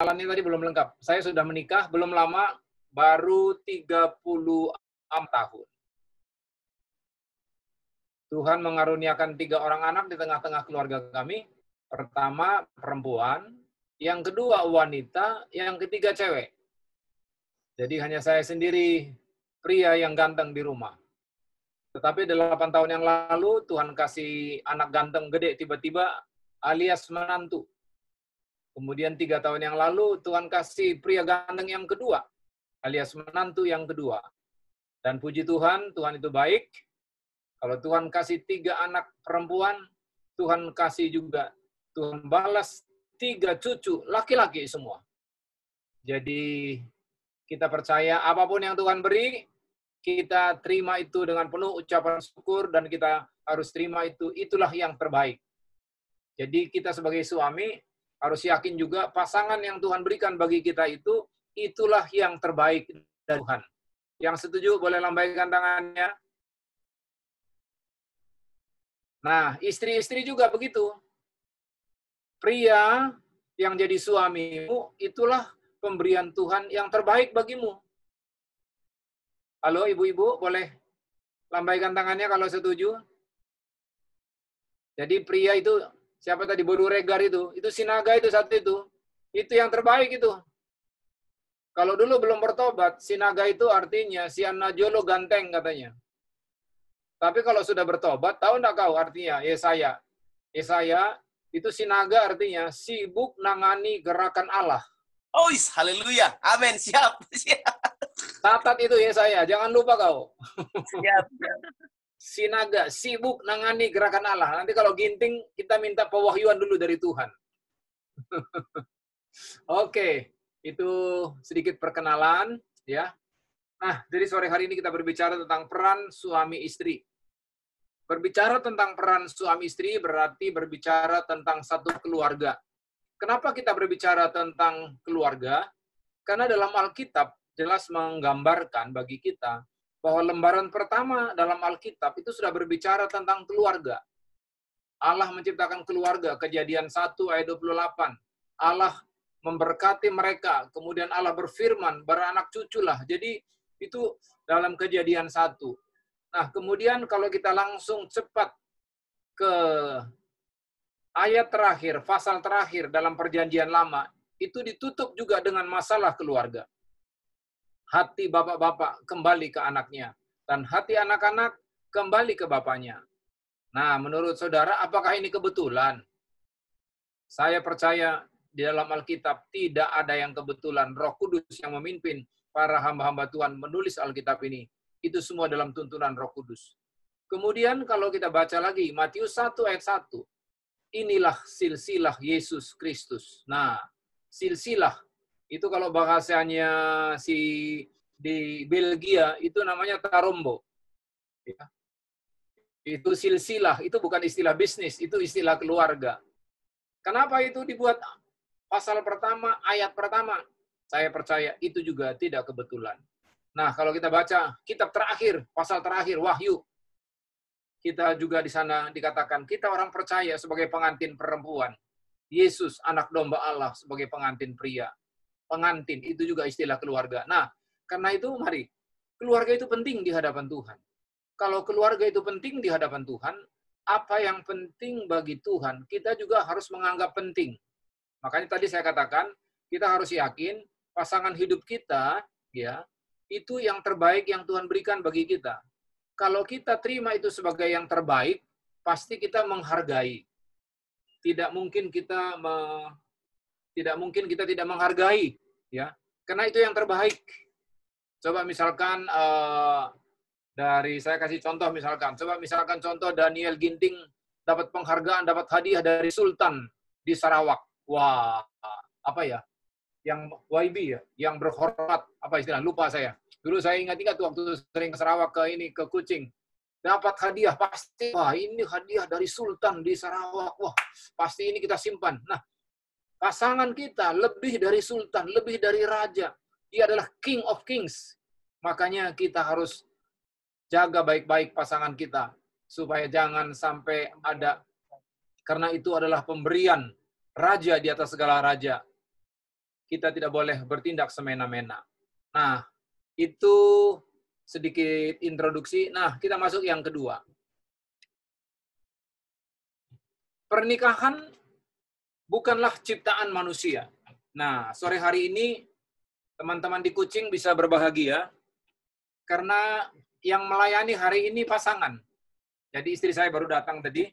Ini tadi belum lengkap. Saya sudah menikah belum lama, baru 36 tahun. Tuhan mengaruniakan 3 orang anak di tengah-tengah keluarga kami. Pertama perempuan, yang kedua wanita, yang ketiga cewek. Jadi hanya saya sendiri pria yang ganteng di rumah. Tetapi 8 tahun yang lalu Tuhan kasih anak ganteng gede tiba-tiba alias menantu. Kemudian 3 tahun yang lalu Tuhan kasih pria ganteng yang kedua alias menantu yang kedua. Dan puji Tuhan, Tuhan itu baik. Kalau Tuhan kasih 3 anak perempuan, Tuhan kasih juga, Tuhan balas 3 cucu laki-laki semua. Jadi kita percaya apapun yang Tuhan beri, kita terima itu dengan penuh ucapan syukur dan kita harus terima itu, itulah yang terbaik. Jadi kita sebagai suami harus yakin juga pasangan yang Tuhan berikan bagi kita itu, itulah yang terbaik dari Tuhan. Yang setuju boleh lambaikan tangannya. Nah, istri-istri juga begitu. Pria yang jadi suamimu, itulah pemberian Tuhan yang terbaik bagimu. Halo ibu-ibu, boleh lambaikan tangannya kalau setuju. Jadi pria itu, siapa tadi, Bodu Regar itu sinaga itu satu itu yang terbaik itu. Kalau dulu belum bertobat, sinaga itu artinya si Najolo ganteng katanya. Tapi kalau sudah bertobat, tahu enggak kau artinya? Yesaya. Yesaya itu sinaga artinya sibuk nangani gerakan Allah. Oh, haleluya. Amin. Siap. Catat itu Yesaya, jangan lupa kau. Siap. Sinaga, sibuk nangani gerakan Allah. Nanti kalau ginting, kita minta pewahyuan dulu dari Tuhan. Oke, itu sedikit perkenalan, ya. Nah, jadi sore hari ini kita berbicara tentang peran suami istri. Berbicara tentang peran suami istri berarti berbicara tentang satu keluarga. Kenapa kita berbicara tentang keluarga? Karena dalam Alkitab jelas menggambarkan bagi kita bahwa lembaran pertama dalam Alkitab itu sudah berbicara tentang keluarga. Allah menciptakan keluarga, Kejadian 1 ayat 28. Allah memberkati mereka, kemudian Allah berfirman, beranak cuculah. Jadi itu dalam Kejadian 1. Nah, kemudian kalau kita langsung cepat ke ayat terakhir, pasal terakhir dalam Perjanjian Lama, itu ditutup juga dengan masalah keluarga. Hati bapak-bapak kembali ke anaknya, dan hati anak-anak kembali ke bapaknya. Nah, menurut saudara, apakah ini kebetulan? Saya percaya di dalam Alkitab tidak ada yang kebetulan. Roh Kudus yang memimpin para hamba-hamba Tuhan menulis Alkitab ini. Itu semua dalam tuntunan Roh Kudus. Kemudian kalau kita baca lagi, Matius 1 ayat 1. Inilah silsilah Yesus Kristus. Nah, silsilah itu kalau bahasanya di Belgia itu namanya tarombo. Ya. Itu silsilah, itu bukan istilah bisnis, itu istilah keluarga. Kenapa itu dibuat pasal pertama, ayat pertama? Saya percaya itu juga tidak kebetulan. Nah, kalau kita baca kitab terakhir, pasal terakhir, Wahyu, kita juga di sana dikatakan, kita orang percaya sebagai pengantin perempuan. Yesus, anak domba Allah, sebagai pengantin pria. Pengantin, itu juga istilah keluarga. Nah, karena itu mari, keluarga itu penting di hadapan Tuhan. Kalau keluarga itu penting di hadapan Tuhan, apa yang penting bagi Tuhan, kita juga harus menganggap penting. Makanya tadi saya katakan, kita harus yakin pasangan hidup kita, ya, itu yang terbaik yang Tuhan berikan bagi kita. Kalau kita terima itu sebagai yang terbaik, pasti kita menghargai. Tidak mungkin kita tidak menghargai, ya, karena itu yang terbaik. Coba misalkan saya kasih contoh misalkan contoh Daniel Ginting dapat penghargaan, dapat hadiah dari Sultan di Sarawak. Wah, apa ya? Yang YB ya, yang berhormat, apa istilah? Lupa saya. Dulu saya ingat-ingat waktu sering ke Sarawak ke Kuching. Dapat hadiah, pasti, wah ini hadiah dari Sultan di Sarawak. Wah, pasti ini kita simpan. Nah, pasangan kita lebih dari Sultan, lebih dari Raja. Dia adalah King of Kings. Makanya kita harus jaga baik-baik pasangan kita. Supaya jangan sampai ada, karena itu adalah pemberian Raja di atas segala raja. kita tidak boleh bertindak semena-mena. Nah, itu sedikit introduksi. Nah, kita masuk yang kedua. Pernikahan bukanlah ciptaan manusia. Nah, sore hari ini teman-teman di Kucing bisa berbahagia karena yang melayani hari ini pasangan. Jadi istri saya baru datang tadi.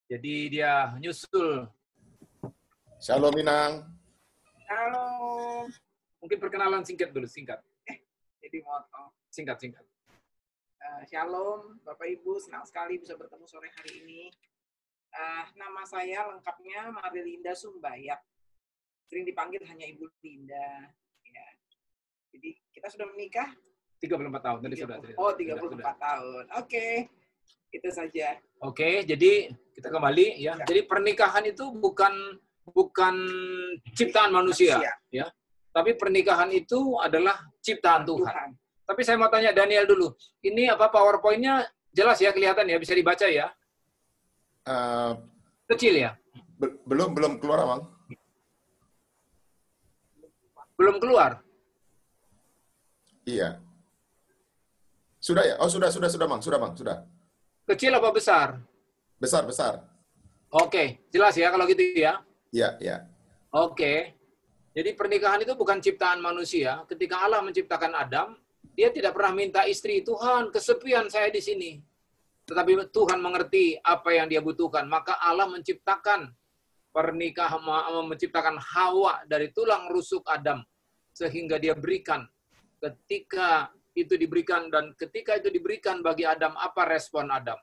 Jadi dia nyusul. Shalom Minang. Halo. Mungkin perkenalan singkat dulu, singkat. Jadi motong. Singkat. Shalom, Bapak Ibu, senang sekali bisa bertemu sore hari ini. Nama saya lengkapnya Marilinda Sumbayak. Sering dipanggil hanya Ibu Linda. Ya. Jadi kita sudah menikah? 34 tahun tadi sudah. Oh, 34 tahun. Oke. Itu saja. Oke, jadi kita kembali ya. Jadi pernikahan itu bukan ciptaan manusia, ya. Tapi pernikahan itu adalah ciptaan Tuhan. Tapi saya mau tanya Daniel dulu. Ini apa PowerPoint-nya jelas ya, kelihatan ya, bisa dibaca ya? Kecil ya? Belum keluar, Bang. Belum keluar? Iya. Sudah ya? Oh, sudah, Bang. Sudah. Kecil apa besar? Besar. Oke, jelas ya kalau gitu ya? Iya. Oke. Jadi pernikahan itu bukan ciptaan manusia. Ketika Allah menciptakan Adam, dia tidak pernah minta istri, Tuhan, kesepian saya di sini. Tetapi Tuhan mengerti apa yang dia butuhkan. Maka Allah menciptakan pernikahan, menciptakan Hawa dari tulang rusuk Adam. Sehingga dia berikan. Ketika itu diberikan bagi Adam, apa respon Adam?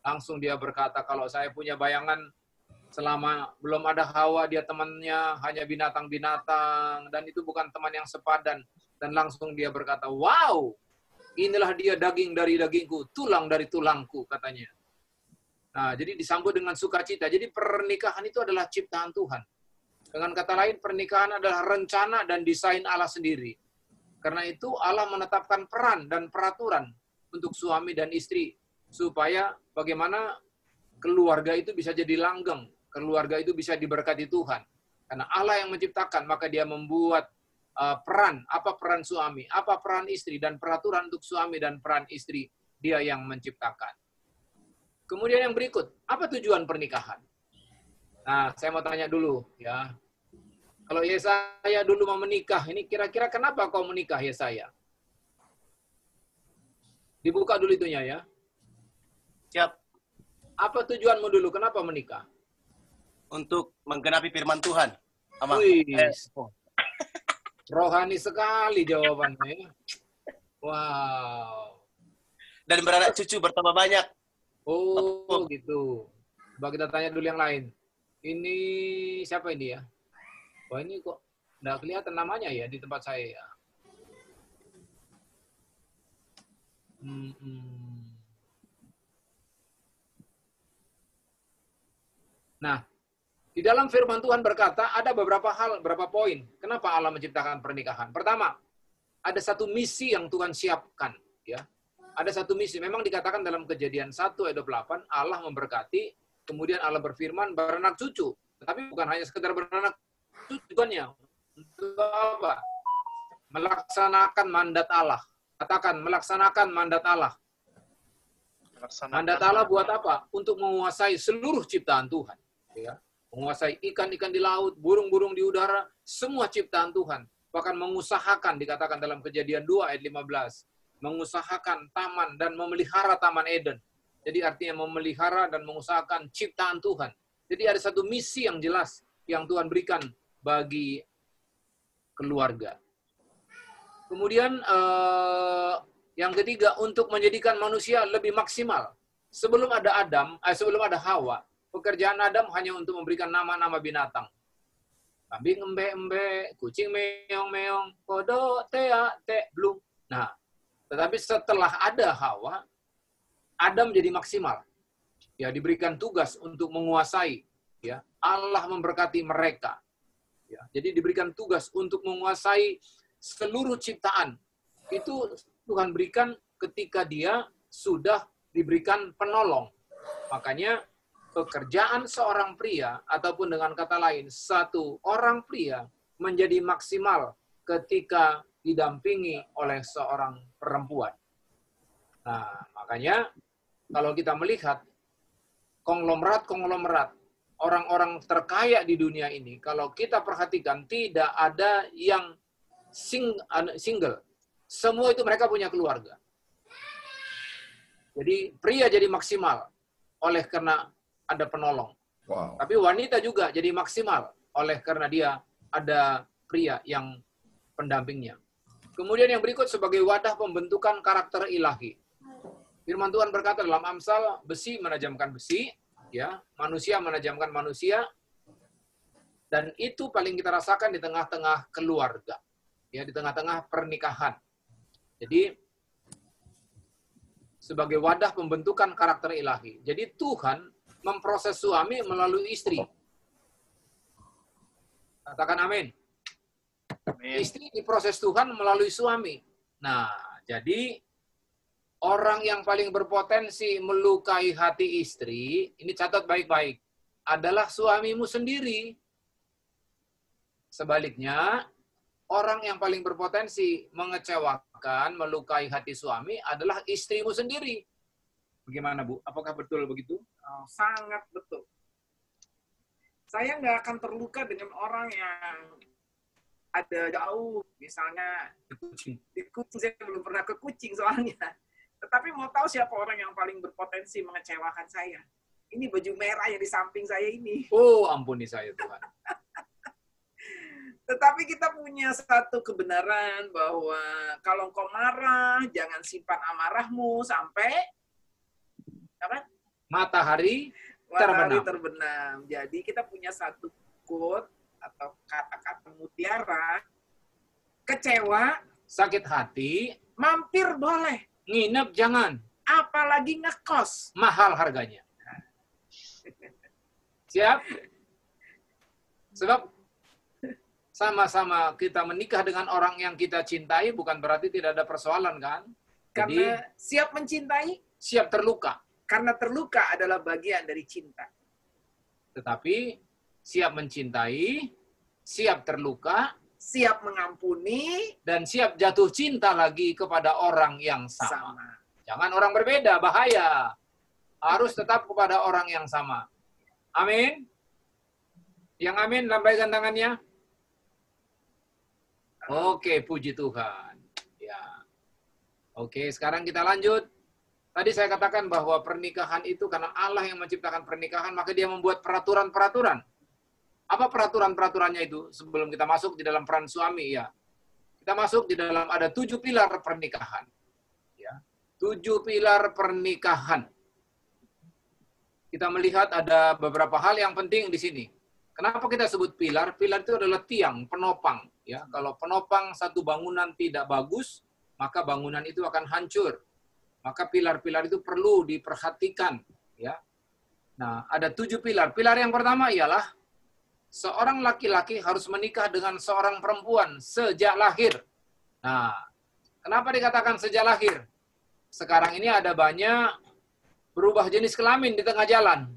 Langsung dia berkata, kalau saya punya bayangan, selama belum ada Hawa, dia temannya hanya binatang-binatang, dan itu bukan teman yang sepadan. Dan langsung dia berkata, wow, inilah dia daging dari dagingku, tulang dari tulangku, katanya. Nah, jadi disambut dengan sukacita. Jadi pernikahan itu adalah ciptaan Tuhan. Dengan kata lain, pernikahan adalah rencana dan desain Allah sendiri. Karena itu Allah menetapkan peran dan peraturan untuk suami dan istri. Supaya bagaimana keluarga itu bisa jadi langgeng. Keluarga itu bisa diberkati Tuhan. Karena Allah yang menciptakan, maka dia membuat peran. Apa peran suami, apa peran istri, dan peraturan untuk suami dan peran istri. Dia yang menciptakan. Kemudian yang berikut, apa tujuan pernikahan? Nah, saya mau tanya dulu ya. Kalau Yesaya dulu mau menikah, ini kira-kira kenapa kau menikah Yesaya? Dibuka dulu itunya ya. Siap. Apa tujuanmu dulu? Kenapa menikah? Untuk menggenapi firman Tuhan. Aman. Wih, rohani sekali jawabannya. Wow. Dan beranak cucu bertambah banyak. Oh, gitu. Coba kita tanya dulu yang lain. Ini siapa ini ya? Wah, ini kok nggak kelihatan namanya ya di tempat saya ya. Nah, di dalam firman Tuhan berkata ada beberapa poin. Kenapa Allah menciptakan pernikahan? Pertama, ada satu misi yang Tuhan siapkan. Ya. Ada satu misi. Memang dikatakan dalam Kejadian 1 ayat 28, Allah memberkati, kemudian Allah berfirman beranak cucu. Tetapi bukan hanya sekedar beranak cucu tujuannya. Untuk apa? Melaksanakan mandat Allah. Katakan, melaksanakan mandat Allah. Mandat Allah buat apa? Untuk menguasai seluruh ciptaan Tuhan. Ya. Menguasai ikan-ikan di laut, burung-burung di udara, semua ciptaan Tuhan. Bahkan mengusahakan, dikatakan dalam Kejadian 2 ayat 15. Mengusahakan taman dan memelihara taman Eden. Jadi artinya memelihara dan mengusahakan ciptaan Tuhan. Jadi ada satu misi yang jelas yang Tuhan berikan bagi keluarga. Kemudian yang ketiga, untuk menjadikan manusia lebih maksimal. Sebelum ada Hawa, pekerjaan Adam hanya untuk memberikan nama-nama binatang. Kambing embe-embe, kucing meong-meong, kodok, tea, blue. Nah, tetapi setelah ada Hawa, Adam jadi maksimal. Ya, diberikan tugas untuk menguasai. Ya, Allah memberkati mereka. Ya, jadi diberikan tugas untuk menguasai seluruh ciptaan. Itu Tuhan berikan ketika dia sudah diberikan penolong. Makanya pekerjaan seorang pria, ataupun dengan kata lain, satu orang pria menjadi maksimal ketika didampingi oleh seorang perempuan. Nah, makanya kalau kita melihat konglomerat-konglomerat orang-orang terkaya di dunia ini, kalau kita perhatikan tidak ada yang single. Semua itu mereka punya keluarga. Jadi pria jadi maksimal oleh karena ada penolong. Wow. Tapi wanita juga jadi maksimal oleh karena dia ada pria yang pendampingnya. Kemudian yang berikut sebagai wadah pembentukan karakter ilahi. Firman Tuhan berkata dalam Amsal, besi menajamkan besi, ya, manusia menajamkan manusia, dan itu paling kita rasakan di tengah-tengah keluarga, ya, di tengah-tengah pernikahan. Jadi sebagai wadah pembentukan karakter ilahi. Jadi Tuhan memproses suami melalui istri. Katakan amin. Istri diproses Tuhan melalui suami. Nah, jadi orang yang paling berpotensi melukai hati istri, ini catat baik-baik, adalah suamimu sendiri. Sebaliknya, orang yang paling berpotensi mengecewakan, melukai hati suami adalah istrimu sendiri. Bagaimana, Bu? Apakah betul begitu? Oh, sangat betul. Saya nggak akan terluka dengan orang yang ada jauh, misalnya di kucing, saya belum pernah ke kucing soalnya. Tetapi mau tahu siapa orang yang paling berpotensi mengecewakan saya? Ini baju merah yang di samping saya ini. Oh, ampuni saya, Tuhan. Tetapi kita punya satu kebenaran bahwa kalau engkau marah, jangan simpan amarahmu sampai apa? Matahari terbenam. Jadi kita punya satu quote atau kata-kata mutiara, kecewa, sakit hati, mampir boleh, nginep jangan, apalagi ngekos, mahal harganya. Siap? Sebab sama-sama kita menikah dengan orang yang kita cintai bukan berarti tidak ada persoalan, kan? Jadi karena siap mencintai, siap terluka. Karena terluka adalah bagian dari cinta. Tetapi siap mencintai, siap terluka, siap mengampuni, dan siap jatuh cinta lagi kepada orang yang sama. Jangan orang berbeda, bahaya. Harus tetap kepada orang yang sama. Amin. Yang amin, lambaikan tangannya. Oke, puji Tuhan. Ya. Oke, sekarang kita lanjut. Tadi saya katakan bahwa pernikahan itu karena Allah yang menciptakan pernikahan, maka dia membuat peraturan-peraturan. Apa peraturan-peraturannya itu? Sebelum kita masuk di dalam peran suami, ya. Kita masuk di dalam ada 7 pilar pernikahan. Ya. 7 pilar pernikahan. Kita melihat ada beberapa hal yang penting di sini. Kenapa kita sebut pilar? Pilar itu adalah tiang, penopang. Ya. Kalau penopang satu bangunan tidak bagus, maka bangunan itu akan hancur. Maka pilar-pilar itu perlu diperhatikan, ya. Nah, ada 7 pilar. Pilar yang pertama ialah seorang laki-laki harus menikah dengan seorang perempuan sejak lahir. Nah, kenapa dikatakan sejak lahir? Sekarang ini ada banyak berubah jenis kelamin di tengah jalan.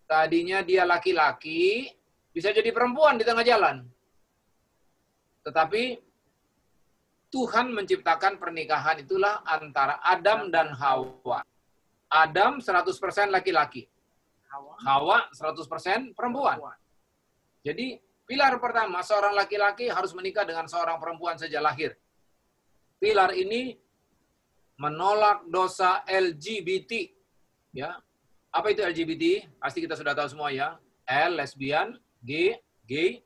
Tadinya dia laki-laki, bisa jadi perempuan di tengah jalan. Tetapi Tuhan menciptakan pernikahan itulah antara Adam dan Hawa. Adam 100% laki-laki. Hawa 100% perempuan. Jadi, pilar pertama, seorang laki-laki harus menikah dengan seorang perempuan sejak lahir. Pilar ini menolak dosa LGBT. Ya. Apa itu LGBT? Pasti kita sudah tahu semua, ya. L, lesbian, G, gay,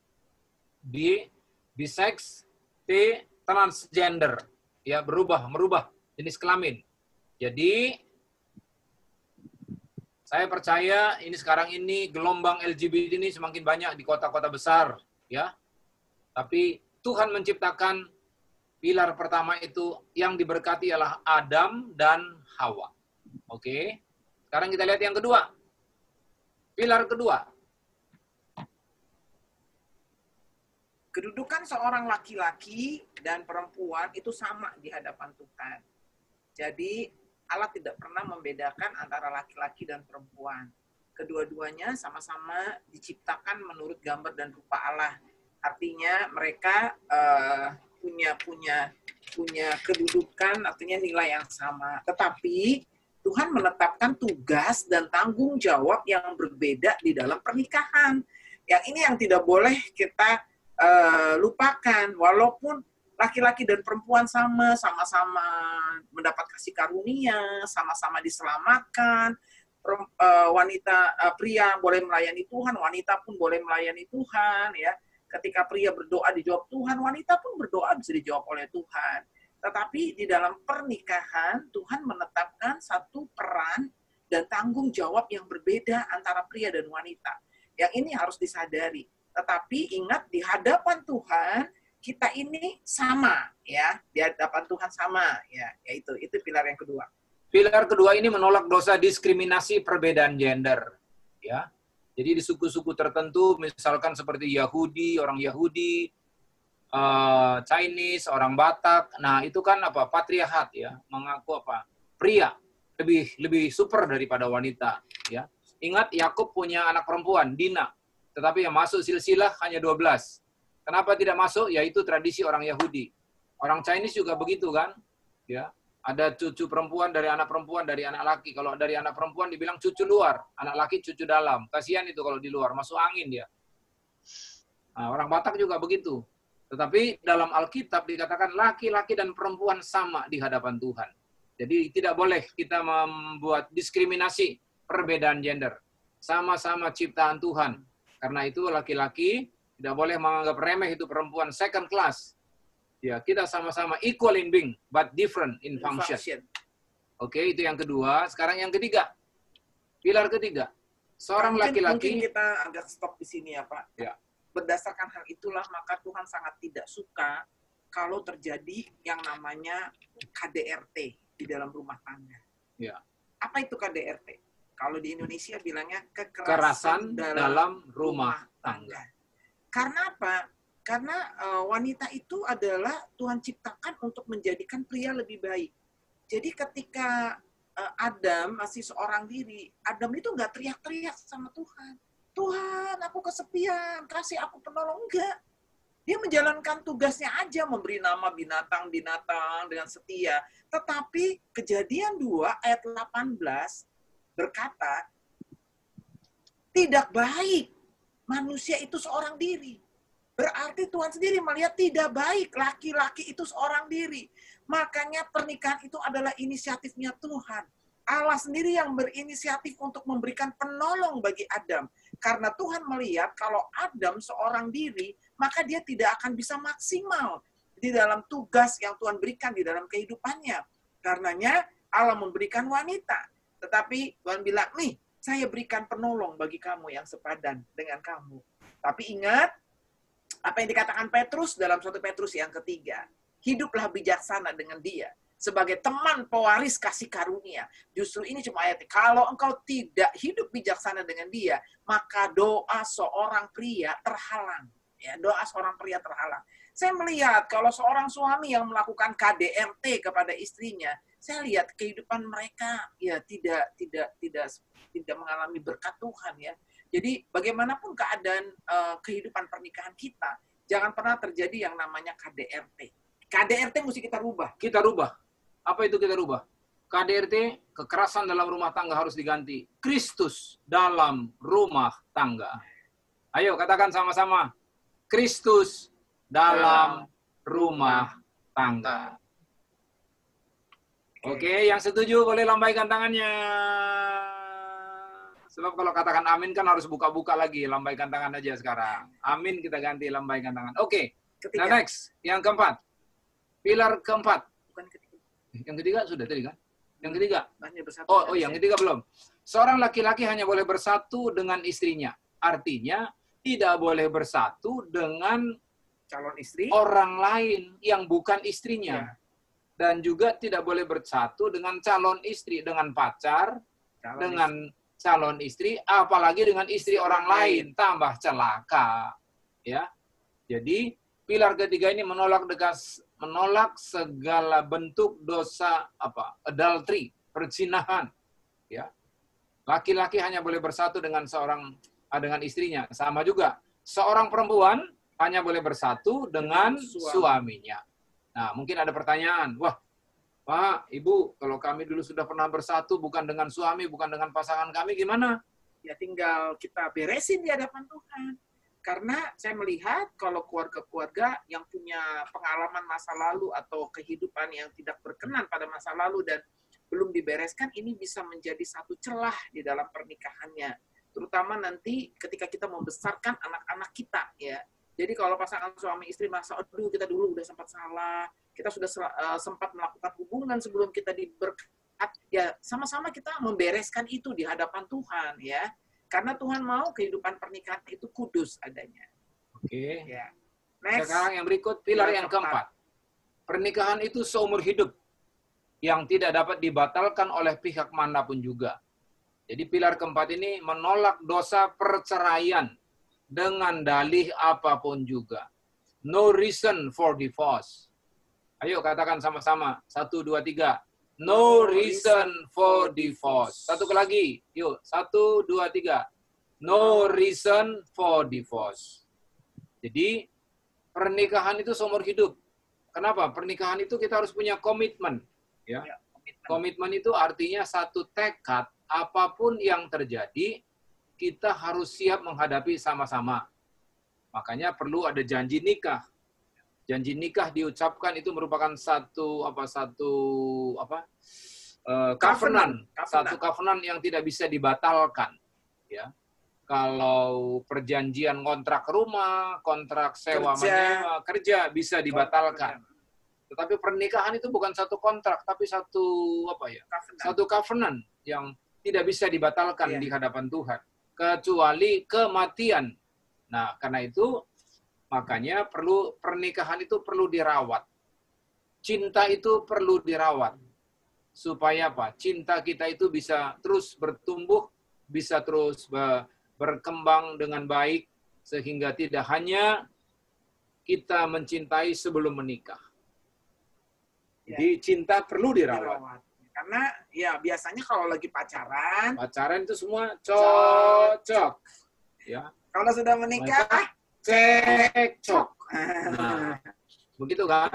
B, bisex, T, transgender, ya, merubah jenis kelamin. Jadi saya percaya ini sekarang ini gelombang LGBT ini semakin banyak di kota-kota besar, ya. Tapi Tuhan menciptakan pilar pertama itu yang diberkati ialah Adam dan Hawa. Oke. Sekarang kita lihat yang kedua. Pilar kedua. Kedudukan seorang laki-laki dan perempuan itu sama di hadapan Tuhan. Jadi Allah tidak pernah membedakan antara laki-laki dan perempuan. Kedua-duanya sama-sama diciptakan menurut gambar dan rupa Allah. Artinya mereka punya kedudukan, artinya nilai yang sama. Tetapi Tuhan menetapkan tugas dan tanggung jawab yang berbeda di dalam pernikahan. Yang ini yang tidak boleh kita lupakan. Walaupun laki-laki dan perempuan sama-sama mendapat kasih karunia, sama-sama diselamatkan. Pria boleh melayani Tuhan, wanita pun boleh melayani Tuhan, ya. Ketika pria berdoa dijawab Tuhan, wanita pun berdoa bisa dijawab oleh Tuhan. Tetapi di dalam pernikahan Tuhan menetapkan satu peran dan tanggung jawab yang berbeda antara pria dan wanita. Yang ini harus disadari. Tetapi ingat, di hadapan Tuhan kita ini sama, ya. Di hadapan Tuhan sama, ya. Itu pilar yang kedua. Pilar kedua ini menolak dosa diskriminasi perbedaan gender, ya. Jadi di suku-suku tertentu, misalkan seperti Yahudi, orang Yahudi, Chinese, orang Batak, nah itu kan apa? Patriarhat, ya, mengaku apa? Pria lebih super daripada wanita, ya. Ingat, Yakub punya anak perempuan, Dina, tetapi yang masuk silsilah hanya 12. Kenapa tidak masuk? Yaitu tradisi orang Yahudi. Orang Chinese juga begitu kan, ya. Ada cucu perempuan dari anak laki. Kalau dari anak perempuan dibilang cucu luar, anak laki cucu dalam. Kasihan itu kalau di luar, masuk angin dia. Nah, orang Batak juga begitu. Tetapi dalam Alkitab dikatakan laki-laki dan perempuan sama di hadapan Tuhan. Jadi tidak boleh kita membuat diskriminasi perbedaan gender. Sama-sama ciptaan Tuhan. Karena itu laki-laki tidak boleh menganggap remeh itu perempuan second class. Ya, kita sama-sama equal in being, but different in function. Oke, itu yang kedua. Sekarang yang ketiga. Pilar ketiga. Seorang laki-laki. Mungkin kita agak stop di sini ya, Pak. Ya. Berdasarkan hal itulah, maka Tuhan sangat tidak suka kalau terjadi yang namanya KDRT di dalam rumah tangga. Ya. Apa itu KDRT? Kalau di Indonesia bilangnya kekerasan dalam rumah tangga. Karena apa? Karena wanita itu adalah Tuhan ciptakan untuk menjadikan pria lebih baik. Jadi ketika Adam masih seorang diri, Adam itu nggak teriak-teriak sama Tuhan. Tuhan, aku kesepian, kasih aku penolong. Enggak. Dia menjalankan tugasnya aja, memberi nama binatang-binatang dengan setia. Tetapi Kejadian 2 ayat 18 berkata, tidak baik manusia itu seorang diri. Berarti Tuhan sendiri melihat tidak baik laki-laki itu seorang diri. Makanya pernikahan itu adalah inisiatifnya Tuhan. Allah sendiri yang berinisiatif untuk memberikan penolong bagi Adam. Karena Tuhan melihat kalau Adam seorang diri, maka dia tidak akan bisa maksimal di dalam tugas yang Tuhan berikan di dalam kehidupannya. Karenanya Allah memberikan wanita. Tetapi Tuhan bilang, nih, saya berikan penolong bagi kamu yang sepadan dengan kamu. Tapi ingat, apa yang dikatakan Petrus dalam 1 Petrus yang ketiga. Hiduplah bijaksana dengan dia. Sebagai teman pewaris kasih karunia. Justru ini cuma ayatnya. Kalau engkau tidak hidup bijaksana dengan dia, maka doa seorang pria terhalang. Ya, doa seorang pria terhalang. Saya melihat kalau seorang suami yang melakukan KDRT kepada istrinya, saya lihat kehidupan mereka ya tidak mengalami berkat Tuhan ya. Jadi bagaimanapun keadaan kehidupan pernikahan kita, jangan pernah terjadi yang namanya KDRT. KDRT mesti kita rubah. Kita rubah. Apa itu kita rubah? KDRT, kekerasan dalam rumah tangga harus diganti. Kristus dalam rumah tangga. Ayo katakan sama-sama. Kristus dalam rumah tangga. Oke, yang setuju boleh lambaikan tangannya. Sebab kalau katakan amin kan harus buka-buka lagi. Lambaikan tangan aja sekarang. Amin kita ganti lambaikan tangan. Oke. Nah, next. Yang keempat. Pilar keempat. Bukan ketiga. Yang ketiga sudah tadi kan? Yang ketiga. Oh, yang ketiga belum. Seorang laki-laki hanya boleh bersatu dengan istrinya. Artinya tidak boleh bersatu dengan calon istri orang lain yang bukan istrinya. Ya. Dan juga tidak boleh bersatu dengan calon istri, dengan pacar, calon istri, apalagi dengan istri orang lain, tambah celaka. Ya. Jadi pilar ketiga ini menolak segala bentuk dosa adultery, perzinahan. Ya. Laki-laki hanya boleh bersatu dengan dengan istrinya. Sama juga seorang perempuan hanya boleh bersatu dengan suaminya. Nah, mungkin ada pertanyaan, wah, Pak, Ibu, kalau kami dulu sudah pernah bersatu bukan dengan suami, bukan dengan pasangan kami, gimana? Ya tinggal kita beresin di hadapan Tuhan. Karena saya melihat kalau keluarga-keluarga yang punya pengalaman masa lalu atau kehidupan yang tidak berkenan pada masa lalu dan belum dibereskan, ini bisa menjadi satu celah di dalam pernikahannya. Terutama nanti ketika kita membesarkan anak-anak kita, ya. Jadi kalau pasangan suami istri merasa, aduh kita dulu udah sempat salah, kita sudah sempat melakukan hubungan sebelum kita diberkat, ya sama-sama kita membereskan itu di hadapan Tuhan, ya. Karena Tuhan mau kehidupan pernikahan itu kudus adanya. Oke. Ya. Next. Sekarang yang berikut, pilar yang keempat. Pernikahan itu seumur hidup yang tidak dapat dibatalkan oleh pihak manapun juga. Jadi pilar keempat ini menolak dosa perceraian dengan dalih apapun juga. No reason for divorce. Ayo katakan sama-sama. 1, 2, 3. No reason for divorce. Satu lagi. Yuk. 1, 2, 3. No reason for divorce. Jadi pernikahan itu seumur hidup. Kenapa? Pernikahan itu kita harus punya komitmen. Ya. Komitmen itu artinya satu tekad, apapun yang terjadi, kita harus siap menghadapi sama-sama. Makanya perlu ada janji nikah. Janji nikah diucapkan itu merupakan covenant. Satu covenant yang tidak bisa dibatalkan. Ya. Kalau perjanjian kontrak rumah, kontrak sewa menyewa, kerja bisa dibatalkan. Tetapi pernikahan itu bukan satu kontrak, tapi satu covenant yang tidak bisa dibatalkan di hadapan Tuhan, kecuali kematian. Nah, karena itu makanya pernikahan itu perlu dirawat. Cinta itu perlu dirawat. Supaya apa? Cinta kita itu bisa terus bertumbuh, bisa terus berkembang dengan baik, sehingga tidak hanya kita mencintai sebelum menikah. Jadi cinta perlu dirawat. Karena ya biasanya kalau lagi pacaran itu semua cocok. Ya. Kalau sudah menikah, cekcok. Nah, begitu kan?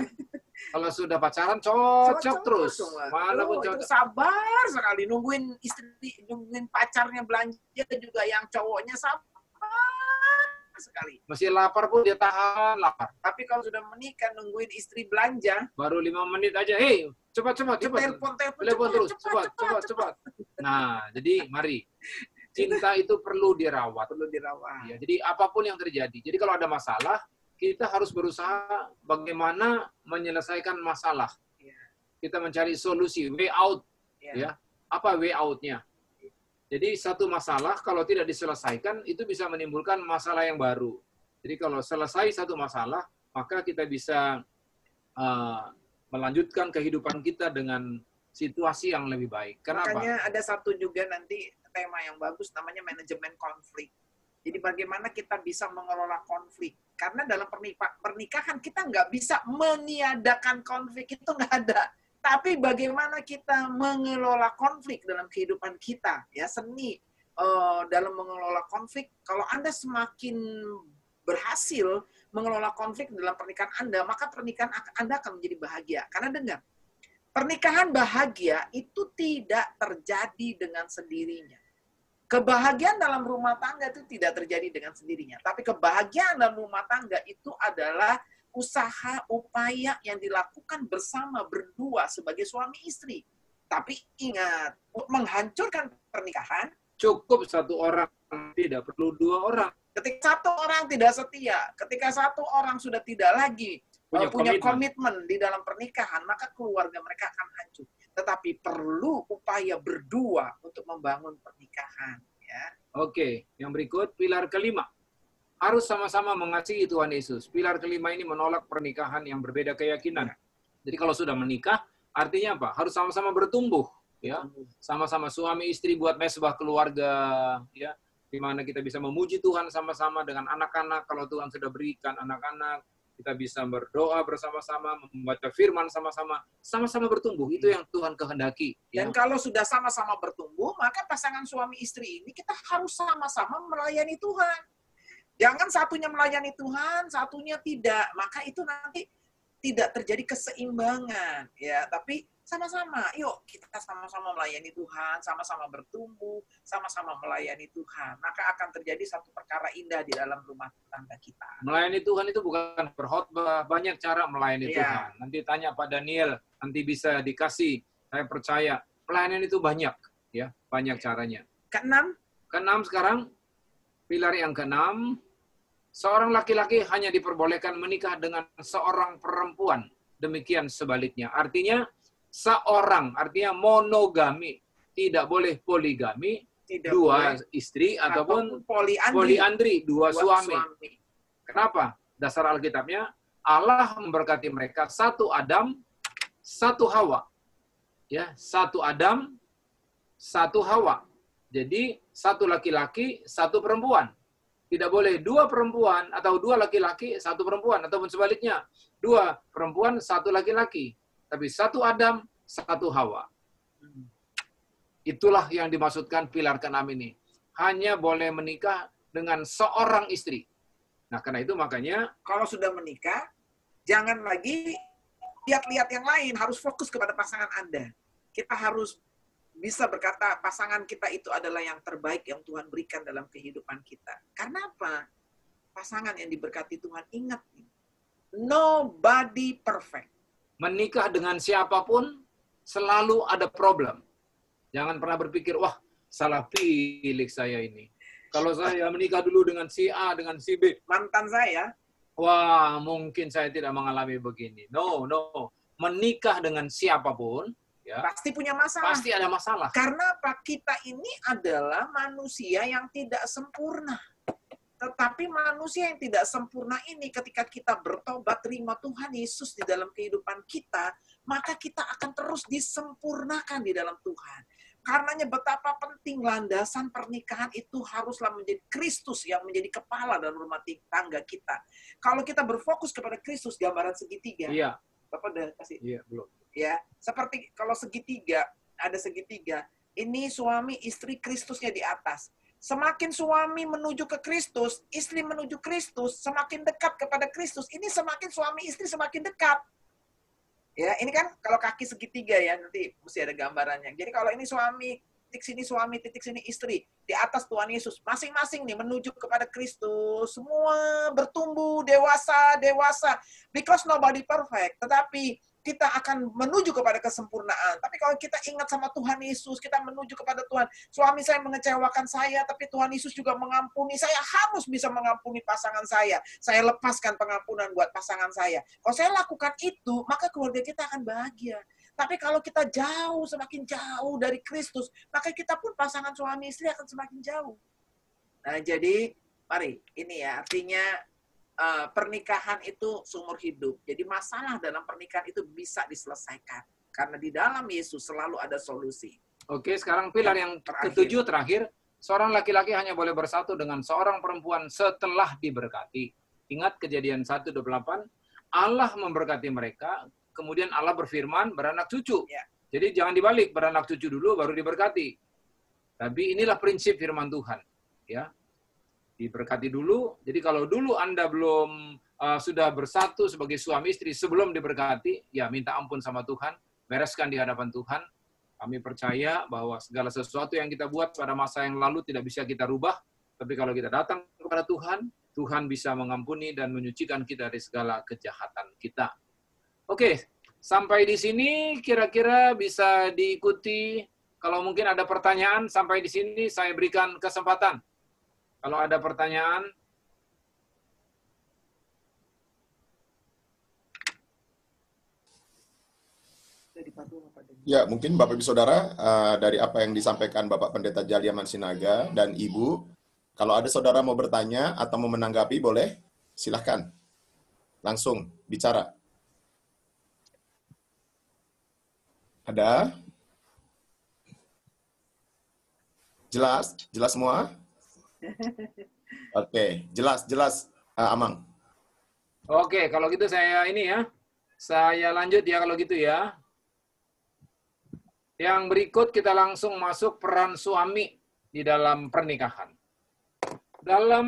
Kalau sudah pacaran cocok terus. Mana pun cocok. Itu sabar sekali nungguin pacarnya belanja juga, yang cowoknya sabar sekali. Masih lapar pun dia tahan lapar. Tapi kalau sudah menikah nungguin istri belanja, baru 5 menit aja, hei, cepat. Telepon terus, cepat. Nah, jadi mari. Cinta itu perlu dirawat. Ya, jadi apapun yang terjadi. Jadi kalau ada masalah, kita harus berusaha bagaimana menyelesaikan masalah. Kita mencari solusi, way out. Ya. Apa way out-nya? Jadi satu masalah kalau tidak diselesaikan, itu bisa menimbulkan masalah yang baru. Jadi kalau selesai satu masalah, maka kita bisa melanjutkan kehidupan kita dengan situasi yang lebih baik. Kenapa? Makanya ada satu juga nanti tema yang bagus, namanya manajemen konflik. Jadi bagaimana kita bisa mengelola konflik. Karena dalam pernikahan kita nggak bisa meniadakan konflik, itu nggak ada. Tapi bagaimana kita mengelola konflik dalam kehidupan kita. Ya, seni dalam mengelola konflik. Kalau Anda semakin berhasil mengelola konflik dalam pernikahan Anda, maka pernikahan Anda akan menjadi bahagia. Karena dengar, pernikahan bahagia itu tidak terjadi dengan sendirinya. Kebahagiaan dalam rumah tangga itu tidak terjadi dengan sendirinya. Tapi kebahagiaan dalam rumah tangga itu adalah usaha, upaya yang dilakukan bersama berdua sebagai suami istri. Tapi ingat, menghancurkan pernikahan, cukup satu orang, tidak perlu 2 orang. Ketika satu orang tidak setia, ketika satu orang sudah tidak lagi punya komitmen di dalam pernikahan, maka keluarga mereka akan hancur. Tetapi perlu upaya berdua untuk membangun pernikahan. Ya. Oke, yang berikut, pilar kelima. Harus sama-sama mengasihi Tuhan Yesus. Pilar kelima ini menolak pernikahan yang berbeda keyakinan. Jadi kalau sudah menikah, artinya apa? Harus sama-sama bertumbuh. Ya, sama-sama suami istri buat mesbah keluarga. Ya, di mana kita bisa memuji Tuhan sama-sama dengan anak-anak. Kalau Tuhan sudah berikan anak-anak, kita bisa berdoa bersama-sama, membaca firman sama-sama, sama-sama bertumbuh. Itu yang Tuhan kehendaki. Dan kalau sudah sama-sama bertumbuh, maka pasangan suami istri ini kita harus sama-sama melayani Tuhan. Jangan satunya melayani Tuhan, satunya tidak. Maka itu nanti tidak terjadi keseimbangan, ya. Tapi sama-sama, yuk kita sama-sama melayani Tuhan, sama-sama bertumbuh, sama-sama melayani Tuhan. Maka akan terjadi satu perkara indah di dalam rumah tangga kita. Melayani Tuhan itu bukan berkhotbah, banyak cara melayani Iya. Tuhan. Nanti tanya Pak Daniel, nanti bisa dikasih. Saya percaya pelayanan itu banyak, ya, banyak caranya. Keenam, Keenam sekarang, pilar yang keenam, seorang laki-laki hanya diperbolehkan menikah dengan seorang perempuan. Demikian sebaliknya. Artinya artinya monogami. Tidak boleh poligami, tidak dua boleh, istri ataupun poliandri, dua dua suami. Kenapa? Dasar Alkitabnya, Allah memberkati mereka satu Adam, satu Hawa. Ya, satu Adam, satu Hawa. Jadi satu laki-laki, satu perempuan. Tidak boleh dua perempuan atau dua laki-laki, satu perempuan. Ataupun sebaliknya, dua perempuan, satu laki-laki. Tapi satu Adam, satu Hawa. Itulah yang dimaksudkan pilar keenam ini. Hanya boleh menikah dengan seorang istri. Nah, karena itu makanya, Kalau sudah menikah, jangan lagi lihat-lihat yang lain. Harus fokus kepada pasangan Anda. Kita harus bisa berkata, pasangan kita itu adalah yang terbaik yang Tuhan berikan dalam kehidupan kita. Karena apa? Pasangan yang diberkati Tuhan, ingat, nobody perfect. menikah dengan siapapun selalu ada problem. Jangan pernah berpikir, wah, salah pilih saya ini. Kalau saya menikah dulu dengan si A, dengan si B, Mantan saya, wah, mungkin saya tidak mengalami begini. No. Menikah dengan siapapun, ya, pasti punya masalah. pasti ada masalah. Karena apa? Kita ini adalah manusia yang tidak sempurna. Tetapi manusia yang tidak sempurna ini ketika kita bertobat, terima Tuhan Yesus di dalam kehidupan kita, maka kita akan terus disempurnakan di dalam Tuhan. Karenanya betapa penting landasan pernikahan itu haruslah menjadi Kristus yang menjadi kepala dalam rumah tangga kita. Kalau kita berfokus kepada Kristus, gambaran segitiga. Iya, Bapak udah kasih. iya, belum. Ya, seperti kalau segitiga, ada segitiga. Ini suami istri, Kristusnya di atas. Semakin suami menuju ke Kristus, istri menuju Kristus, semakin dekat kepada Kristus. Ini semakin suami istri semakin dekat. Ya, ini kan kalau kaki segitiga ya, nanti mesti ada gambarannya. Jadi kalau ini suami, titik sini suami, titik sini istri. Di atas Tuhan Yesus. Masing-masing nih menuju kepada Kristus. Semua bertumbuh, dewasa. Because nobody perfect. Tetapi kita akan menuju kepada kesempurnaan. Tapi kalau kita ingat sama Tuhan Yesus, kita menuju kepada Tuhan. Suami saya mengecewakan saya, tapi Tuhan Yesus juga mengampuni. Saya harus bisa mengampuni pasangan saya. Saya lepaskan pengampunan buat pasangan saya. Kalau saya lakukan itu, maka keluarga kita akan bahagia. Tapi kalau kita jauh, semakin jauh dari Kristus, maka kita pun pasangan suami istri akan semakin jauh. Nah, jadi mari, ini ya, artinya pernikahan itu seumur hidup. Jadi masalah dalam pernikahan itu bisa diselesaikan. Karena di dalam Yesus selalu ada solusi. Oke, sekarang pilar yang ketujuh terakhir. Seorang laki-laki hanya boleh bersatu dengan seorang perempuan setelah diberkati. Ingat Kejadian 1:28, Allah memberkati mereka, kemudian Allah berfirman beranak cucu. Ya. Jadi jangan dibalik, beranak cucu dulu baru diberkati. Tapi inilah prinsip firman Tuhan. Ya. Diberkati dulu. Jadi kalau dulu Anda belum sudah bersatu sebagai suami istri sebelum diberkati, ya minta ampun sama Tuhan, bereskan di hadapan Tuhan. Kami percaya bahwa segala sesuatu yang kita buat pada masa yang lalu tidak bisa kita rubah, tapi kalau kita datang kepada Tuhan, Tuhan bisa mengampuni dan menyucikan kita dari segala kejahatan kita. Oke, sampai di sini kira-kira bisa diikuti. Kalau mungkin ada pertanyaan, sampai di sini saya berikan kesempatan. Kalau ada pertanyaan, Ya, mungkin Bapak Ibu Saudara, dari apa yang disampaikan Bapak Pendeta Jaliaman Sinaga dan Ibu, kalau ada saudara mau bertanya atau mau menanggapi, boleh? Silahkan. Langsung bicara. Ada? Jelas? Jelas semua? Oke, jelas, Amang. oke, kalau gitu saya ini ya, saya lanjut ya kalau gitu ya. Yang berikut kita langsung masuk peran suami di dalam pernikahan. Dalam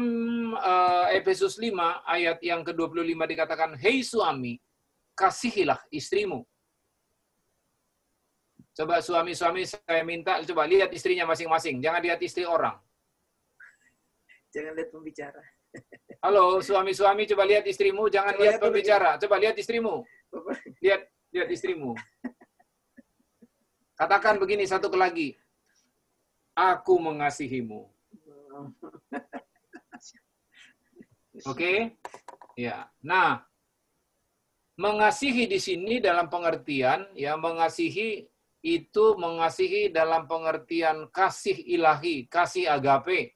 Efesus 5 ayat yang ke-25 dikatakan, "Hei suami, kasihilah istrimu." Coba suami-suami saya minta coba lihat istrinya masing-masing, jangan lihat istri orang. Jangan lihat pembicara. Halo, suami-suami coba lihat istrimu, jangan Coba lihat lihat dulu, pembicara. Coba lihat istrimu. Lihat istrimu. Katakan begini satu lagi. Aku mengasihimu. Oke? Ya. Nah, mengasihi di sini dalam pengertian ya mengasihi itu mengasihi dalam pengertian kasih ilahi, kasih agape.